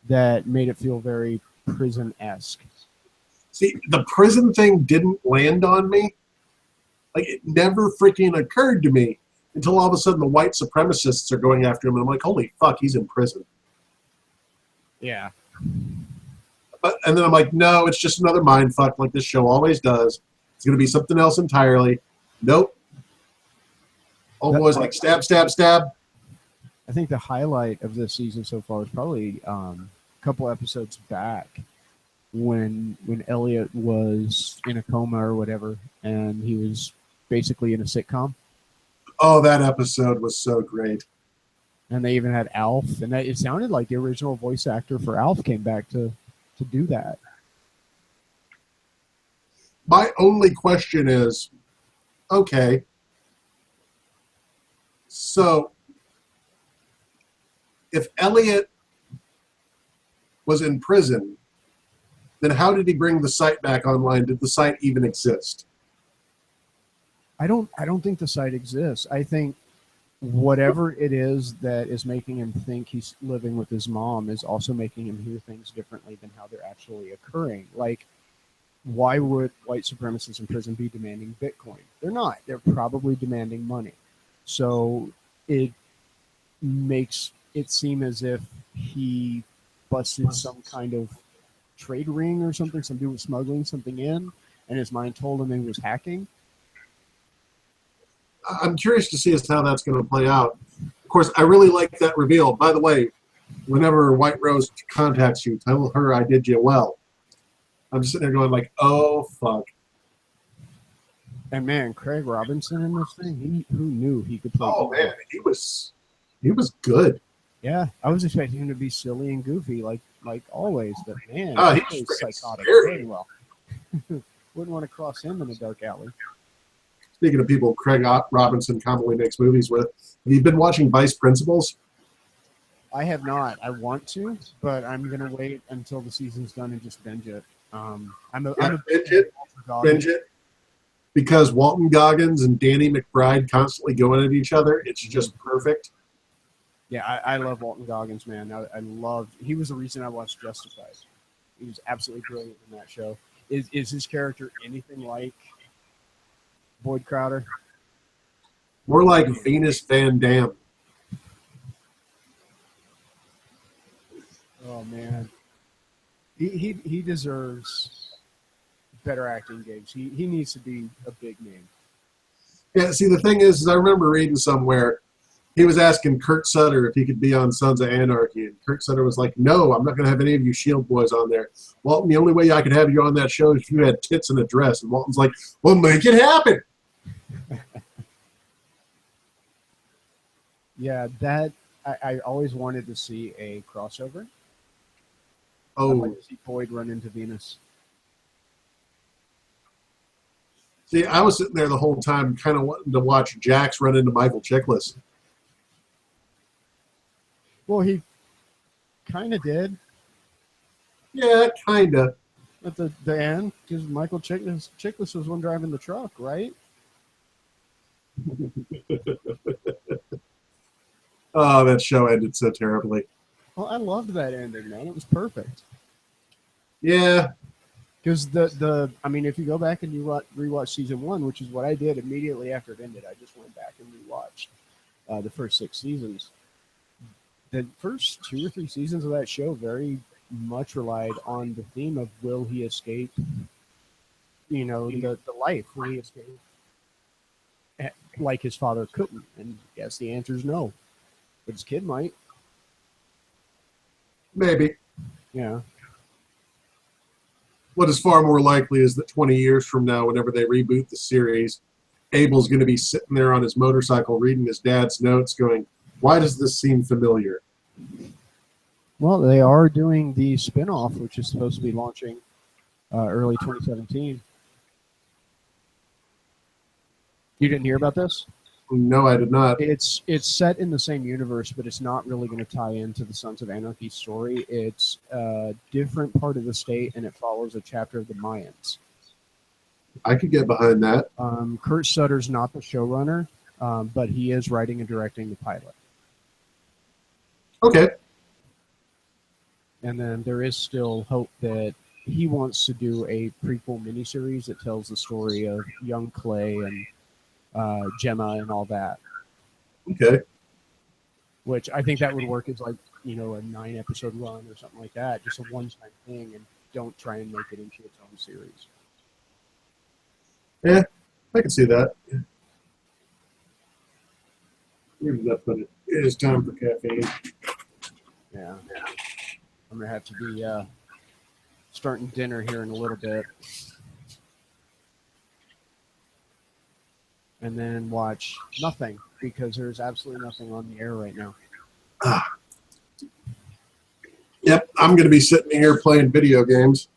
that made it feel very prison-esque. See, the prison thing didn't land on me. Like, it never freaking occurred to me until all of a sudden the white supremacists are going after him, and I'm like, holy fuck, he's in prison. Yeah. And then I'm like, no, it's just another mind fuck like this show always does. It's going to be something else entirely. Nope. Old boy's like, stab, stab, stab. I think the highlight of this season so far is probably a couple episodes back when Elliot was in a coma or whatever, and he was basically in a sitcom. Oh, that episode was so great. And they even had Alf, and it sounded like the original voice actor for Alf came back to do that. My only question is, okay, so if Elliot was in prison, then how did he bring the site back online? Did the site even exist? I don't think the site exists. I think whatever it is that is making him think he's living with his mom is also making him hear things differently than how they're actually occurring. Like, why would white supremacists in prison be demanding Bitcoin? They're not. They're probably demanding money. So it makes it seem as if he busted some kind of trade ring or something. Some dude was smuggling something in, and his mind told him he was hacking. I'm curious to see as how that's going to play out. Of course, I really like that reveal. By the way, whenever White Rose contacts you, tell her I did you well. I'm just sitting there going like, oh, fuck. And man, Craig Robinson in this thing, who knew he could play? Oh, man, he was good. Yeah, I was expecting him to be silly and goofy like like always, but man, Oh, he he's plays freaking psychotic scary. very well. Wouldn't want to cross him in a dark alley. Speaking of people Craig Robinson commonly makes movies with, have you been watching Vice Principals? I have not. I want to, but I'm gonna wait until the season's done and just binge it. I'm a Binge it, binge it. Because Walton Goggins and Danny McBride constantly going at each other, it's just perfect. Yeah, I love Walton Goggins, man. I loved. He was the reason I watched Justified. He was absolutely brilliant in that show. Is his character anything like Boyd Crowder? More like Venus Van Dam. Oh man, he deserves better acting gigs. He needs to be a big name. Yeah, see, the thing is I remember reading somewhere, he was asking Kurt Sutter if he could be on Sons of Anarchy, and Kurt Sutter was like, no, I'm not going to have any of you Shield boys on there. Walton, the only way I could have you on that show is if you had tits and a dress. And Walton's like, well, make it happen. Yeah, that I always wanted to see a crossover. I'd Oh, like to see Boyd run into Venus. see, I was sitting there the whole time kind of wanting to watch Jax run into Michael Chiklis. Well, he kind of did Yeah, kind of. at the end because Michael Chiklis was one driving the truck, right? Oh, that show ended so terribly. Well, I loved that ending, man. It was perfect. Yeah, Because I mean, if you go back and you rewatch season 1, which is what I did immediately after it ended, I just went back and rewatched the first 6 seasons. The first 2 or 3 seasons of that show very much relied on the theme of will he escape, the life, will he escape like his father couldn't? And yes, the answer is no. But his kid might. maybe. Yeah. What is far more likely is that 20 years from now, whenever they reboot the series, Abel's going to be sitting there on his motorcycle reading his dad's notes going, why does this seem familiar? Well, they are doing the spinoff, which is supposed to be launching early 2017. You didn't hear about this? No, I did not. It's set in the same universe, but it's not really going to tie into the Sons of Anarchy story. It's a different part of the state, and it follows a chapter of the Mayans. I could get behind that. Kurt Sutter's not the showrunner, but he is writing and directing the pilot. Okay. And then there is still hope that he wants to do a prequel miniseries that tells the story of young Clay and Gemma and all that. Okay. Which I think that would work as like, a 9-episode run or something like that. Just a one-time thing, and don't try and make it into its own series. Yeah, I can see that. Where did that put it? It is time for caffeine. Yeah. I'm going to have to be starting dinner here in a little bit. And then watch nothing because there's absolutely nothing on the air right now. Yep, I'm going to be sitting here playing video games.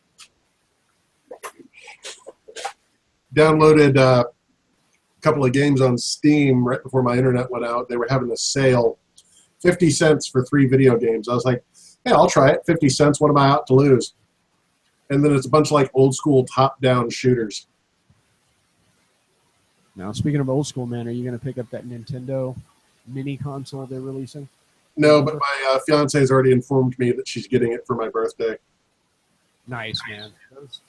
Downloaded a couple of games on Steam right before my internet went out. They were having a sale, 50 cents for 3 video games. I was like, hey, I'll try it. 50 cents, what am I out to lose? And then it's a bunch of like old school top-down shooters. Now, speaking of old school, man, are you going to pick up that Nintendo mini console they're releasing? No, but my fiance has already informed me that she's getting it for my birthday. Nice, man.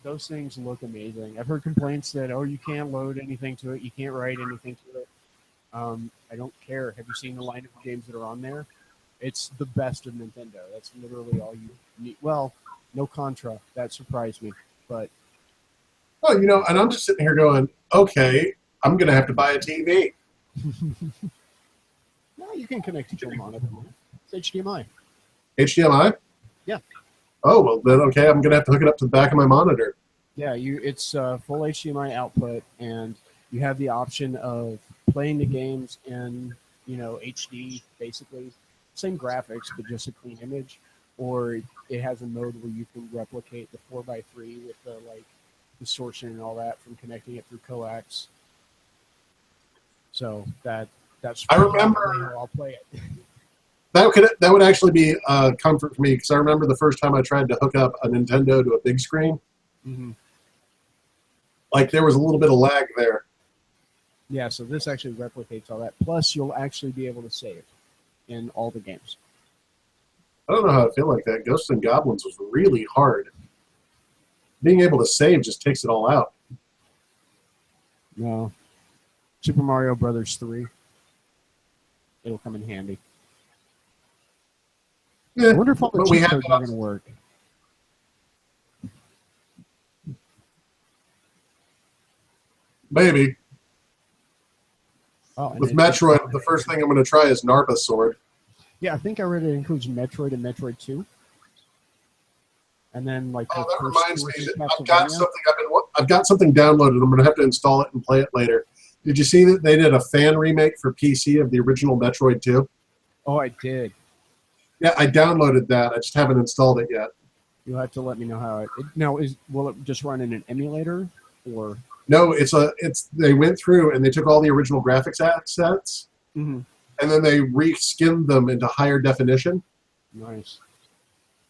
Those things look amazing. I've heard complaints that, you can't load anything to it. You can't write anything to it. I don't care. Have you seen the lineup of games that are on there? It's the best of Nintendo. That's literally all you need. Well, no Contra. That surprised me. But Oh, and I'm just sitting here going, okay, I'm going to have to buy a TV. no, you can connect it to a monitor. It's HDMI. HDMI? Yeah. Oh, well, then, okay, I'm going to have to hook it up to the back of my monitor. Yeah, it's full HDMI output, and you have the option of playing the games in, HD, basically. Same graphics, but just a clean image. or it has a mode where you can replicate the 4x3 with the like distortion and all that from connecting it through coax. So that's I probably remember how I'll play it. that would actually be a comfort for me, because I remember the first time I tried to hook up a Nintendo to a big screen. Mm-hmm. Like there was a little bit of lag there. Yeah, so this actually replicates all that. Plus, you'll actually be able to save in all the games. I don't know how I feel like that. Ghosts and Goblins was really hard. Being able to save just takes it all out. No. Super Mario Brothers 3. It'll come in handy. Yeah, I wonder if all the but we cheat have codes are going to work. maybe. Oh, With Metroid, the first thing I'm going to try is Narpa's sword. Yeah, I think I read it includes Metroid and Metroid 2. And then, like, Oh, the that first reminds me. Castlevania. I've got something downloaded. I'm going to have to install it and play it later. Did you see that they did a fan remake for PC of the original Metroid 2? Oh, I did. Yeah, I downloaded that. I just haven't installed it yet. You'll have to let me know how it. Now, will it just run in an emulator or? No, they went through and they took all the original graphics assets, Mm-hmm. and then they reskinned them into higher definition. Nice.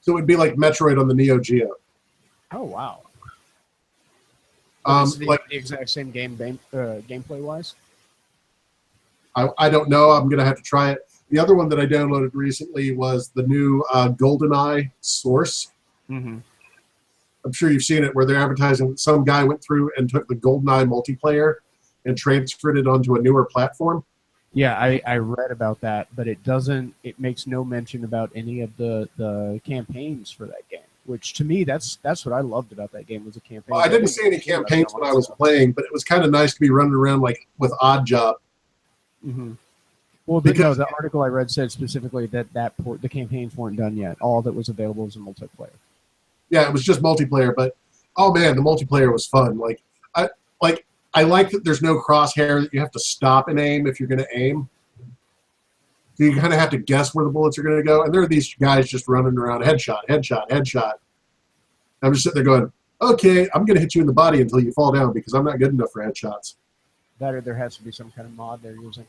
So it would be like Metroid on the Neo Geo. Oh wow. Like the exact same gameplay wise. I don't know. I'm gonna have to try it. The other one that I downloaded recently was the new GoldenEye Source. Mm-hmm. I'm sure you've seen it, where they're advertising. Some guy went through and took the GoldenEye multiplayer and transferred it onto a newer platform. Yeah, I read about that, but it doesn't. It makes no mention about any of the campaigns for that game. Which to me, that's what I loved about that game was a campaign. Well, I didn't see any campaigns when I was playing, but it was kind of nice to be running around like with Odd Job. Mm-hmm. Well, but no, the article I read said specifically that the campaigns weren't done yet. All that was available was a multiplayer. Yeah, it was just multiplayer, but oh man, the multiplayer was fun. I like that there's no crosshair, that you have to stop and aim if you're going to aim. So you kind of have to guess where the bullets are going to go. And there are these guys just running around, headshot, headshot, headshot. I'm just sitting there going, okay, I'm going to hit you in the body until you fall down because I'm not good enough for headshots. That or there has to be some kind of mod they're using.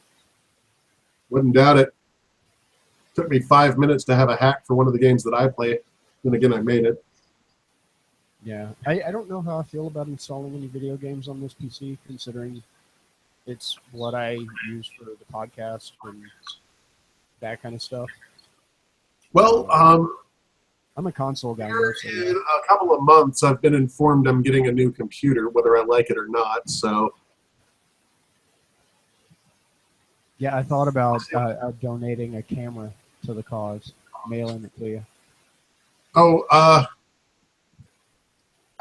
Wouldn't doubt it. Took me 5 minutes to have a hack for one of the games that I play. Then again, I made it. Yeah, I don't know how I feel about installing any video games on this PC, considering it's what I use for the podcast and that kind of stuff. Well, I'm a console guy. here in a couple of months, I've been informed I'm getting a new computer, whether I like it or not. So, yeah, I thought about donating a camera to the cause, mailing it to you. oh,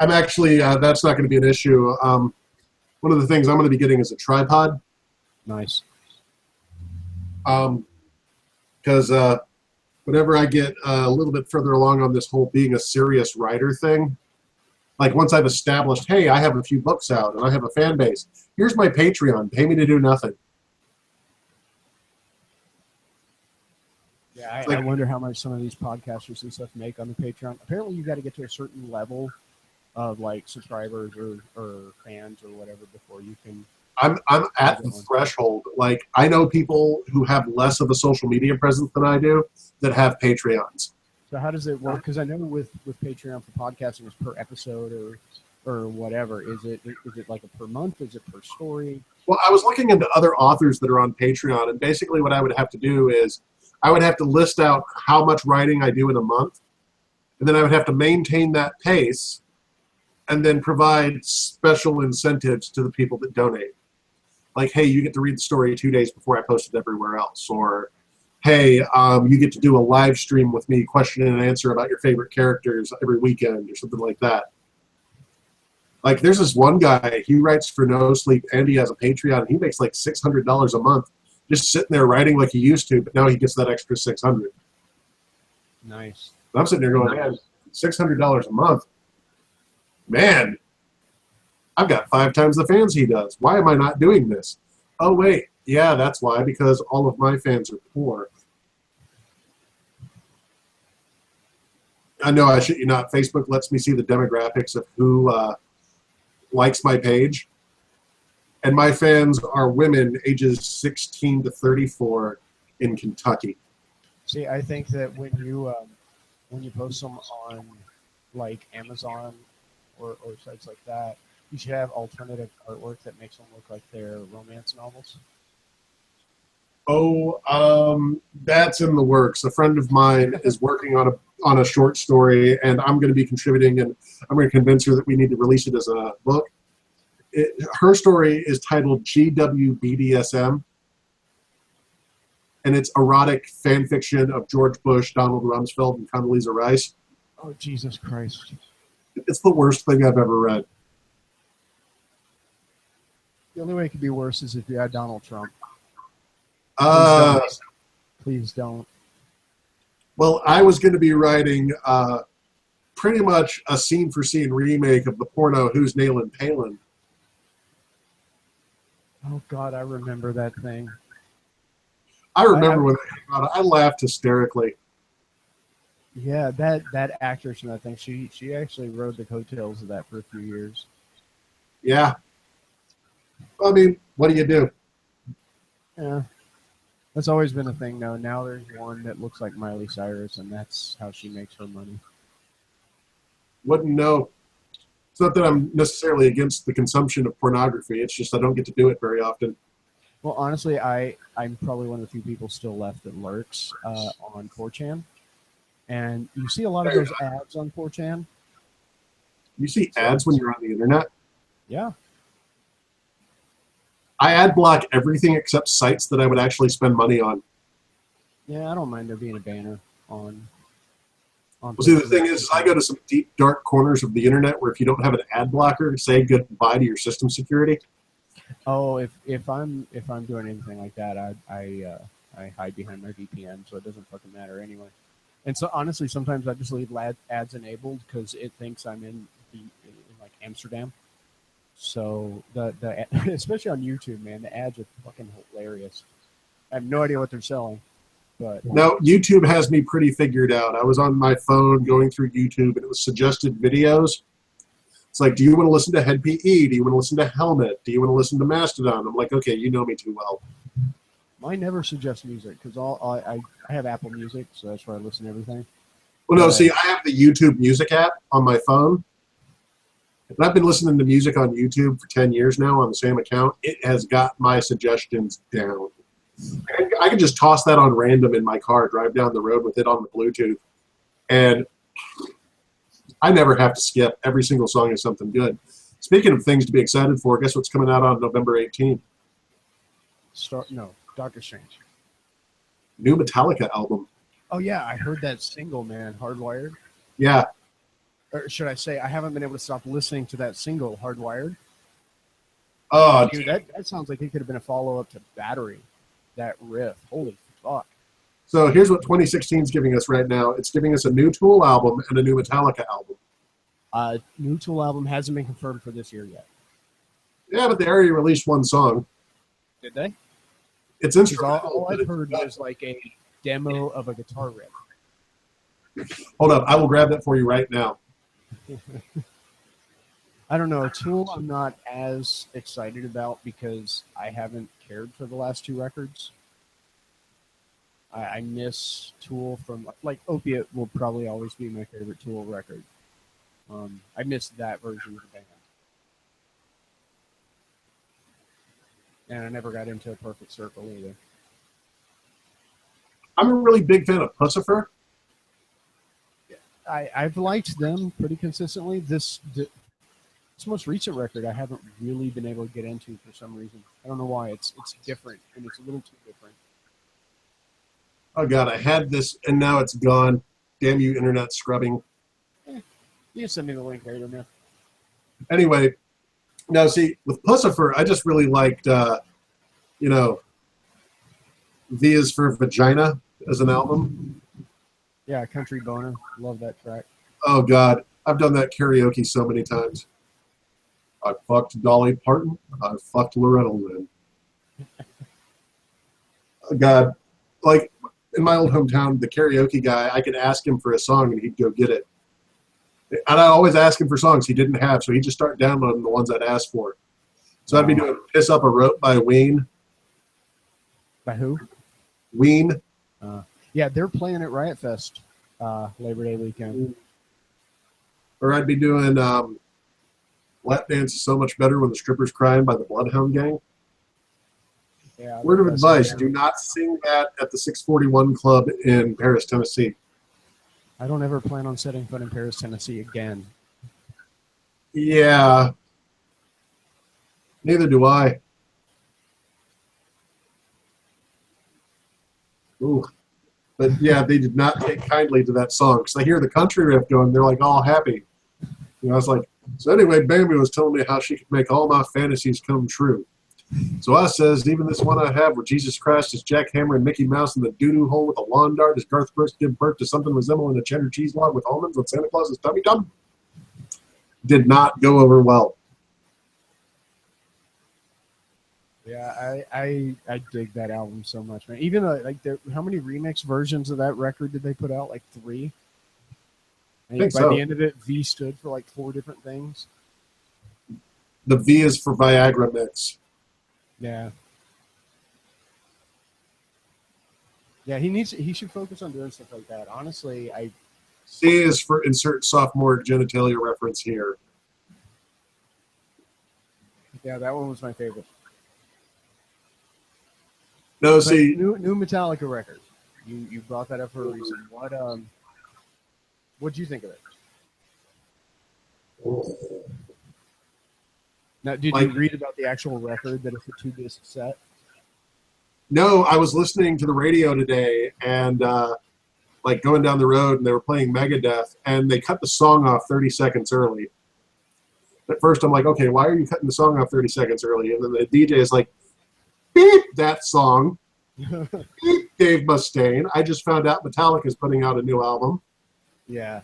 I'm actually, that's not going to be an issue. One of the things I'm going to be getting is a tripod. Nice. Because whenever I get a little bit further along on this whole being a serious writer thing, like once I've established, hey, I have a few books out and I have a fan base, here's my Patreon, pay me to do nothing. Yeah, I wonder how much some of these podcasters and stuff make on the Patreon. Apparently, you got to get to a certain level of like subscribers or fans or whatever before you can. I'm at the threshold. Like I know people who have less of a social media presence than I do that have Patreons. So how does it work? Because I know with Patreon for podcasting it's per episode or whatever. Is it like a per month? Is it per story? Well, I was looking into other authors that are on Patreon, and basically what I would have to do is I would have to list out how much writing I do in a month, and then I would have to maintain that pace and then provide special incentives to the people that donate. Like, hey, you get to read the story 2 days before I post it everywhere else. Or, hey, you get to do a live stream with me, question and answer about your favorite characters every weekend or something like that. Like, there's this one guy, he writes for No Sleep and he has a Patreon. And he makes like $600 a month just sitting there writing like he used to, but now he gets that extra $600. Nice. And I'm sitting there going, man, $600 a month. Man, I've got 5 times the fans he does. Why am I not doing this? Oh, wait. Yeah, that's why, because all of my fans are poor. I know I shit you not. Facebook lets me see the demographics of who likes my page. And my fans are women ages 16 to 34 in Kentucky. See, I think that when you post them on like Amazon or sites like that, you should have alternative artwork that makes them look like they're romance novels. Oh, that's in the works. A friend of mine is working on a short story, and I'm going to be contributing, and I'm going to convince her that we need to release it as a book. Her story is titled GWBDSM, and it's erotic fan fiction of George Bush, Donald Rumsfeld, and Condoleezza Rice. Oh, Jesus Christ. It's the worst thing I've ever read. The only way it could be worse is if you had Donald Trump. Please don't. Well, I was going to be writing pretty much a scene-for-scene remake of the porno Who's Nailin' Palin. Oh, God, I remember that thing. I remember when that came out. I laughed hysterically. Yeah, that actress in that thing, she actually rode the coattails of that for a few years. Yeah. I mean, what do you do? Yeah. That's always been a thing, though. Now there's one that looks like Miley Cyrus, and that's how she makes her money. Wouldn't know. It's not that I'm necessarily against the consumption of pornography. It's just I don't get to do it very often. Well, honestly, I'm probably one of the few people still left that lurks on 4chan. And you see a lot of those ads on 4chan. You see ads when you're on the internet? Yeah. I ad block everything except sites that I would actually spend money on. Yeah, I don't mind there being a banner on. Well, see, the thing is, I go to some deep, dark corners of the internet where if you don't have an ad blocker, say goodbye to your system security. Oh, if I'm doing anything like that, I hide behind my VPN, so it doesn't fucking matter anyway. And so honestly, sometimes I just leave ads enabled because it thinks I'm in like Amsterdam. So the especially on YouTube, man, the ads are fucking hilarious. I have no idea what they're selling, but no, YouTube has me pretty figured out. I was on my phone going through YouTube, and it was suggested videos. It's like, do you want to listen to Head PE? Do you want to listen to Helmet? Do you want to listen to Mastodon? I'm like, okay, you know me too well. mine never suggests music because I have Apple Music, so that's where I listen to everything. Well, no, see, I have the YouTube Music app on my phone. And I've been listening to music on YouTube for 10 years now on the same account. It has got my suggestions down. I can just toss that on random in my car, drive down the road with it on the Bluetooth, and I never have to skip. Every single song is something good. Speaking of things to be excited for, guess what's coming out on November 18th? Doctor Strange. New Metallica album. Oh, yeah, I heard that single, man, Hardwired. Yeah. Or should I say, I haven't been able to stop listening to that single, Hardwired. Oh, dude, that sounds like it could have been a follow-up to Battery, that riff. Holy fuck. So here's what 2016 is giving us right now. It's giving us a new Tool album and a new Metallica album. New Tool album hasn't been confirmed for this year yet. Yeah, but they already released one song. Did they? It's instrumental. All I've heard was like a demo of a guitar riff. Hold up. I will grab that for you right now. I don't know. Tool I'm not as excited about because I haven't cared for the last two records. I miss Tool from, like, Opiate will probably always be my favorite Tool record. I miss that version of the band. And I never got into a Perfect Circle either. I'm a really big fan of Pussifer. I've liked them pretty consistently. This most recent record I haven't really been able to get into for some reason. I don't know why. It's different, and it's a little too different. Oh, God, I had this, and now it's gone. Damn you, internet scrubbing. You can send me the link later, man. Anyway, now, see, with Pussifer, I just really liked, V is for Vagina as an album. Yeah, Country Boner. Love that track. Oh, God. I've done that karaoke so many times. I fucked Dolly Parton. I fucked Loretta Lynn. Oh, God. Like, in my old hometown, the karaoke guy, I could ask him for a song and he'd go get it. And I always ask him for songs he didn't have, so he just started downloading the ones I'd asked for. So I'd be doing Piss Up a Rope by Ween. By who? Ween. Yeah, they're playing at Riot Fest Labor Day weekend. Or I'd be doing Lap Dance is So Much Better When the Stripper's Crying by the Bloodhound Gang. Yeah, Word of advice, do not sing that at the 641 Club in Paris, Tennessee. I don't ever plan on setting foot in Paris, Tennessee again. Yeah. Neither do I. Ooh. But yeah, they did not take kindly to that song because I hear the country riff going, they're like all happy. You know, I was like, so anyway, Bambi was telling me how she could make all my fantasies come true. So I says, even this one I have where Jesus Christ is Jack Hammer and Mickey Mouse in the doo-doo hole with a lawn dart as Garth Brooks give birth to something resembling a cheddar cheese log with almonds on Santa Claus's tummy tum. Did not go over well. Yeah, I dig that album so much, man. Even like, how many remix versions of that record did they put out? Like 3. I think by the end of it, V stood for like 4 different things. The V is for Viagra mix. Yeah. Yeah, he should focus on doing stuff like that. Honestly, C is for insert sophomore genitalia reference here. Yeah, that one was my favorite. No, but see, new Metallica record. You brought that up for a reason. What'd you think of it? Now, did you read about the actual record that it's a 2-disc set? No, I was listening to the radio today and going down the road and they were playing Megadeth and they cut the song off 30 seconds early. At first I'm like, okay, why are you cutting the song off 30 seconds early? And then the DJ is like, beep that song. Beep Dave Mustaine. I just found out Metallica's putting out a new album. Yeah.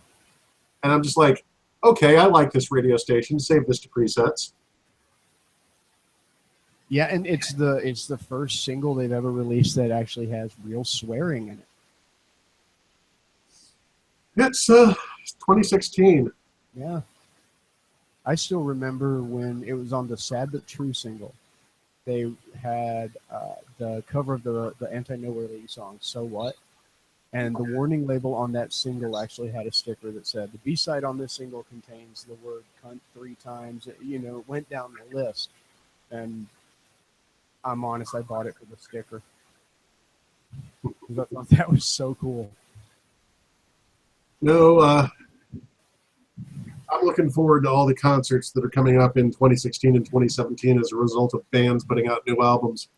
And I'm just like, okay, I like this radio station. Save this to presets. Yeah, and it's the first single they've ever released that actually has real swearing in it. It's 2016. Yeah. I still remember when it was on the Sad But True single. They had the cover of the Anti-Nowhere Lady song, So What? And the warning label on that single actually had a sticker that said, the B-side on this single contains the word cunt 3 times. You know, it went down the list. And I'm honest, I bought it for the sticker. I thought that was so cool. No, I'm looking forward to all the concerts that are coming up in 2016 and 2017 as a result of bands putting out new albums.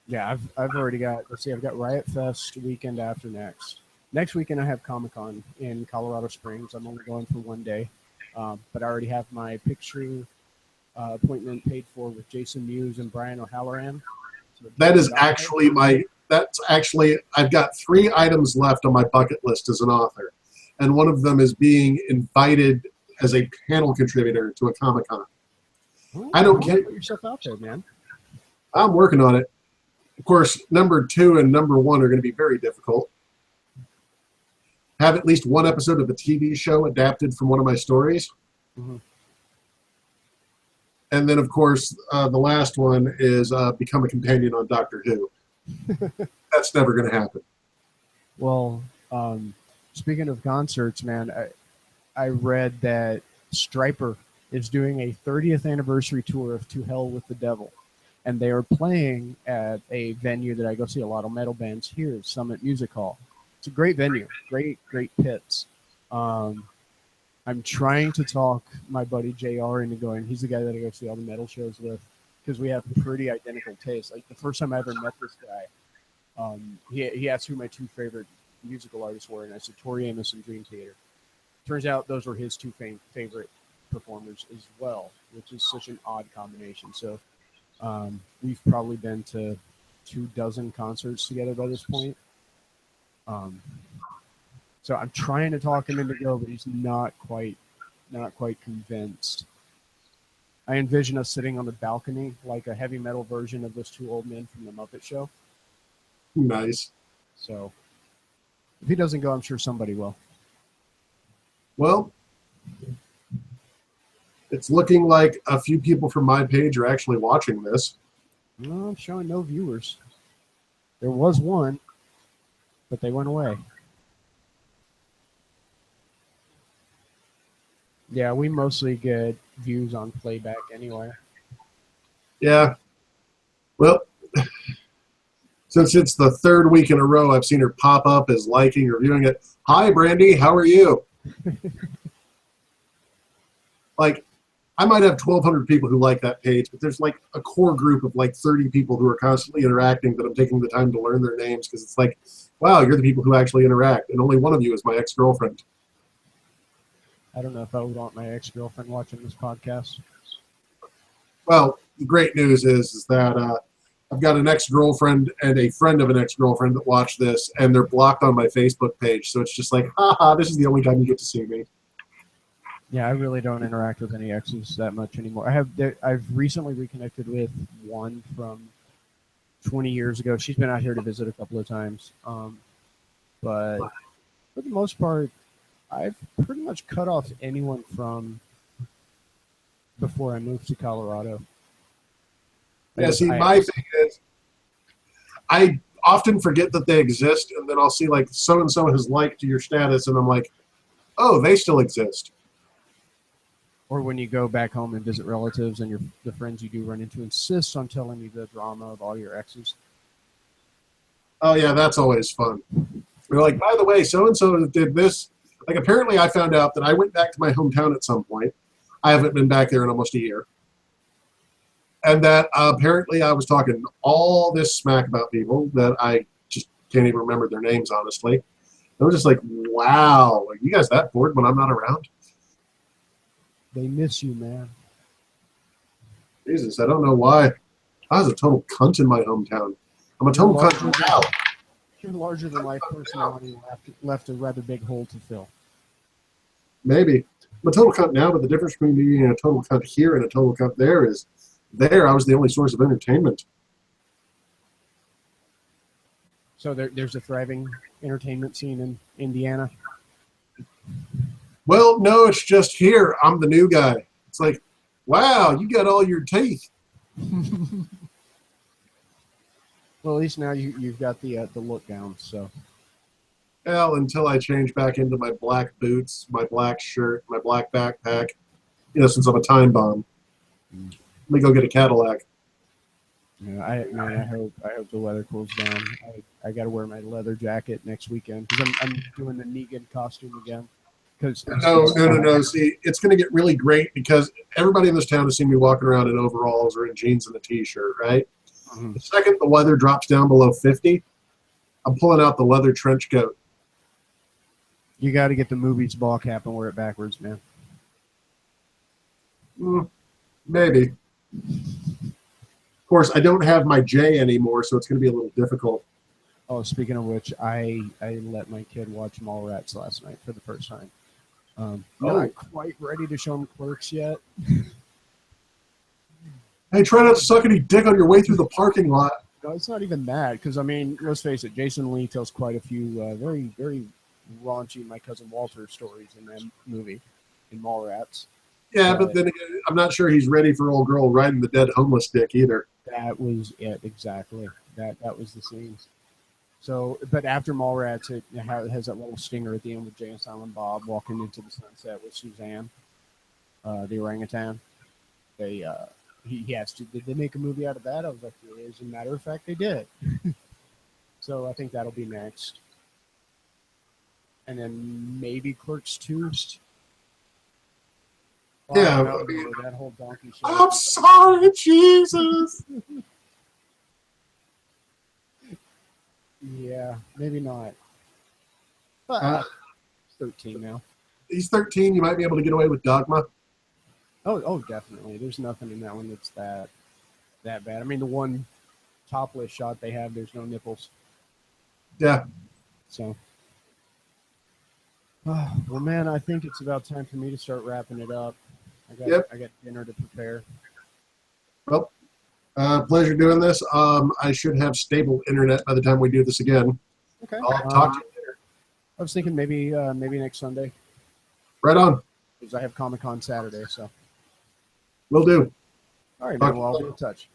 Yeah, I've already got, I've got Riot Fest weekend after next. Next weekend I have Comic-Con in Colorado Springs. I'm only going for 1 day. But I already have my picture appointment paid for with Jason Mewes and Brian O'Halloran. So I've got 3 items left on my bucket list as an author. And one of them is being invited as a panel contributor to a Comic-Con. I don't get put yourself out there, man. I'm working on it. Of course, number 2 and number 1 are going to be very difficult. Have at least 1 episode of a TV show adapted from one of my stories. Mm-hmm. And then, of course, the last one is become a companion on Doctor Who. That's never going to happen. Well, speaking of concerts, man, I read that Stryper is doing a 30th anniversary tour of To Hell with the Devil. And they are playing at a venue that I go see a lot of metal bands here, Summit Music Hall. It's a great venue, great pits. I'm trying to talk my buddy JR into going. He's the guy that I go see all the metal shows with because we have pretty identical tastes. Like the first time I ever met this guy, he asked who my 2 favorite musical artists were, and I said Tori Amos and Dream Theater. Turns out those were his 2 favorite performers as well, which is such an odd combination. So we've probably been to 24 concerts together by this point. So I'm trying to talk him into go, but he's not quite convinced. I envision us sitting on the balcony like a heavy metal version of those 2 old men from the Muppet Show. Nice. So if he doesn't go, I'm sure somebody will. Well, It's looking like a few people from my page are actually watching this. No, I'm showing no viewers. There was one, but they went away. Yeah, we mostly get views on playback anyway. Yeah. Well, since it's the third week in a row I've seen her pop up as liking or viewing it. Hi, Brandy. How are you? Like, I might have 1,200 people who like that page, but there's like a core group of like 30 people who are constantly interacting that I'm taking the time to learn their names because it's like, wow, you're the people who actually interact, and only one of you is my ex-girlfriend. I don't know if I would want my ex-girlfriend watching this podcast. Well, the great news is that I've got an ex-girlfriend and a friend of an ex-girlfriend that watch this, and they're blocked on my Facebook page. So it's just like, haha, this is the only time you get to see me. Yeah, I really don't interact with any exes that much anymore. I've recently reconnected with one from 20 years ago. She's been out here to visit a couple of times. But for the most part, I've pretty much cut off anyone from before I moved to Colorado. Yeah, see, my thing is, I often forget that they exist, and then I'll see like so-and-so has liked your status, and I'm like, oh, they still exist. Or when you go back home and visit relatives and the friends you do run into insist on telling you the drama of all your exes. Oh, yeah, that's always fun. They're like, by the way, so-and-so did this. Like, apparently I found out that I went back to my hometown at some point. I haven't been back there in almost a year. And that apparently I was talking all this smack about people that I just can't even remember their names, honestly. I was just like, wow, are you guys that bored when I'm not around? They miss you, man. Jesus, I don't know why. I was a total cunt in my hometown. I'm a total cunt now. Your larger than life personality left a rather big hole to fill. Maybe. I'm a total cunt now, but the difference between being a total cunt here and a total cunt there is there I was the only source of entertainment. So there's a thriving entertainment scene in Indiana. Well, no, it's just here. I'm the new guy. It's like, wow, you got all your teeth. Well, at least now you've got the look down. So, Well, until I change back into my black boots, my black shirt, my black backpack, since I'm a time bomb. Let me go get a Cadillac. yeah, I hope the weather cools down. I got to wear my leather jacket next weekend because I'm doing the Negan costume again. No. See, it's going to get really great because everybody in this town has seen me walking around in overalls or in jeans and a T-shirt, right? Mm-hmm. The second the weather drops down below 50, I'm pulling out the leather trench coat. You got to get the movies ball cap and wear it backwards, man. Maybe. Of course, I don't have my J anymore, so it's going to be a little difficult. Oh, speaking of which, I let my kid watch Mallrats last night for the first time. Not quite ready to show him Clerks yet. Hey, try not to suck any dick on your way through the parking lot. No, it's not even that. Because, I mean, let's face it, Jason Lee tells quite a few very, very raunchy My Cousin Walter stories in that movie, in Mallrats. Yeah, but then again, I'm not sure he's ready for old girl riding the dead homeless dick either. That was it, exactly. That was the scene. So, but after Mallrats, it has that little stinger at the end with Jay and Silent Bob walking into the sunset with Suzanne, the orangutan. He asked, did they make a movie out of that? I was like, as a matter of fact, they did. So I think that'll be next. And then maybe Clerks 2. Yeah. That whole donkey show. I'm sorry, Jesus. Yeah, maybe not. But he's 13 now. He's 13. You might be able to get away with Dogma. Oh, definitely. There's nothing in that one that's that bad. I mean, the one topless shot they have, there's no nipples. Yeah. So, well, man, I think it's about time for me to start wrapping it up. I got dinner to prepare. Well, pleasure doing this. I should have stable internet by the time we do this again. Okay. I'll talk to you later. I was thinking maybe next Sunday. Right on. Because I have Comic-Con Saturday, so. Will do. All right, man. Well, I'll be in touch.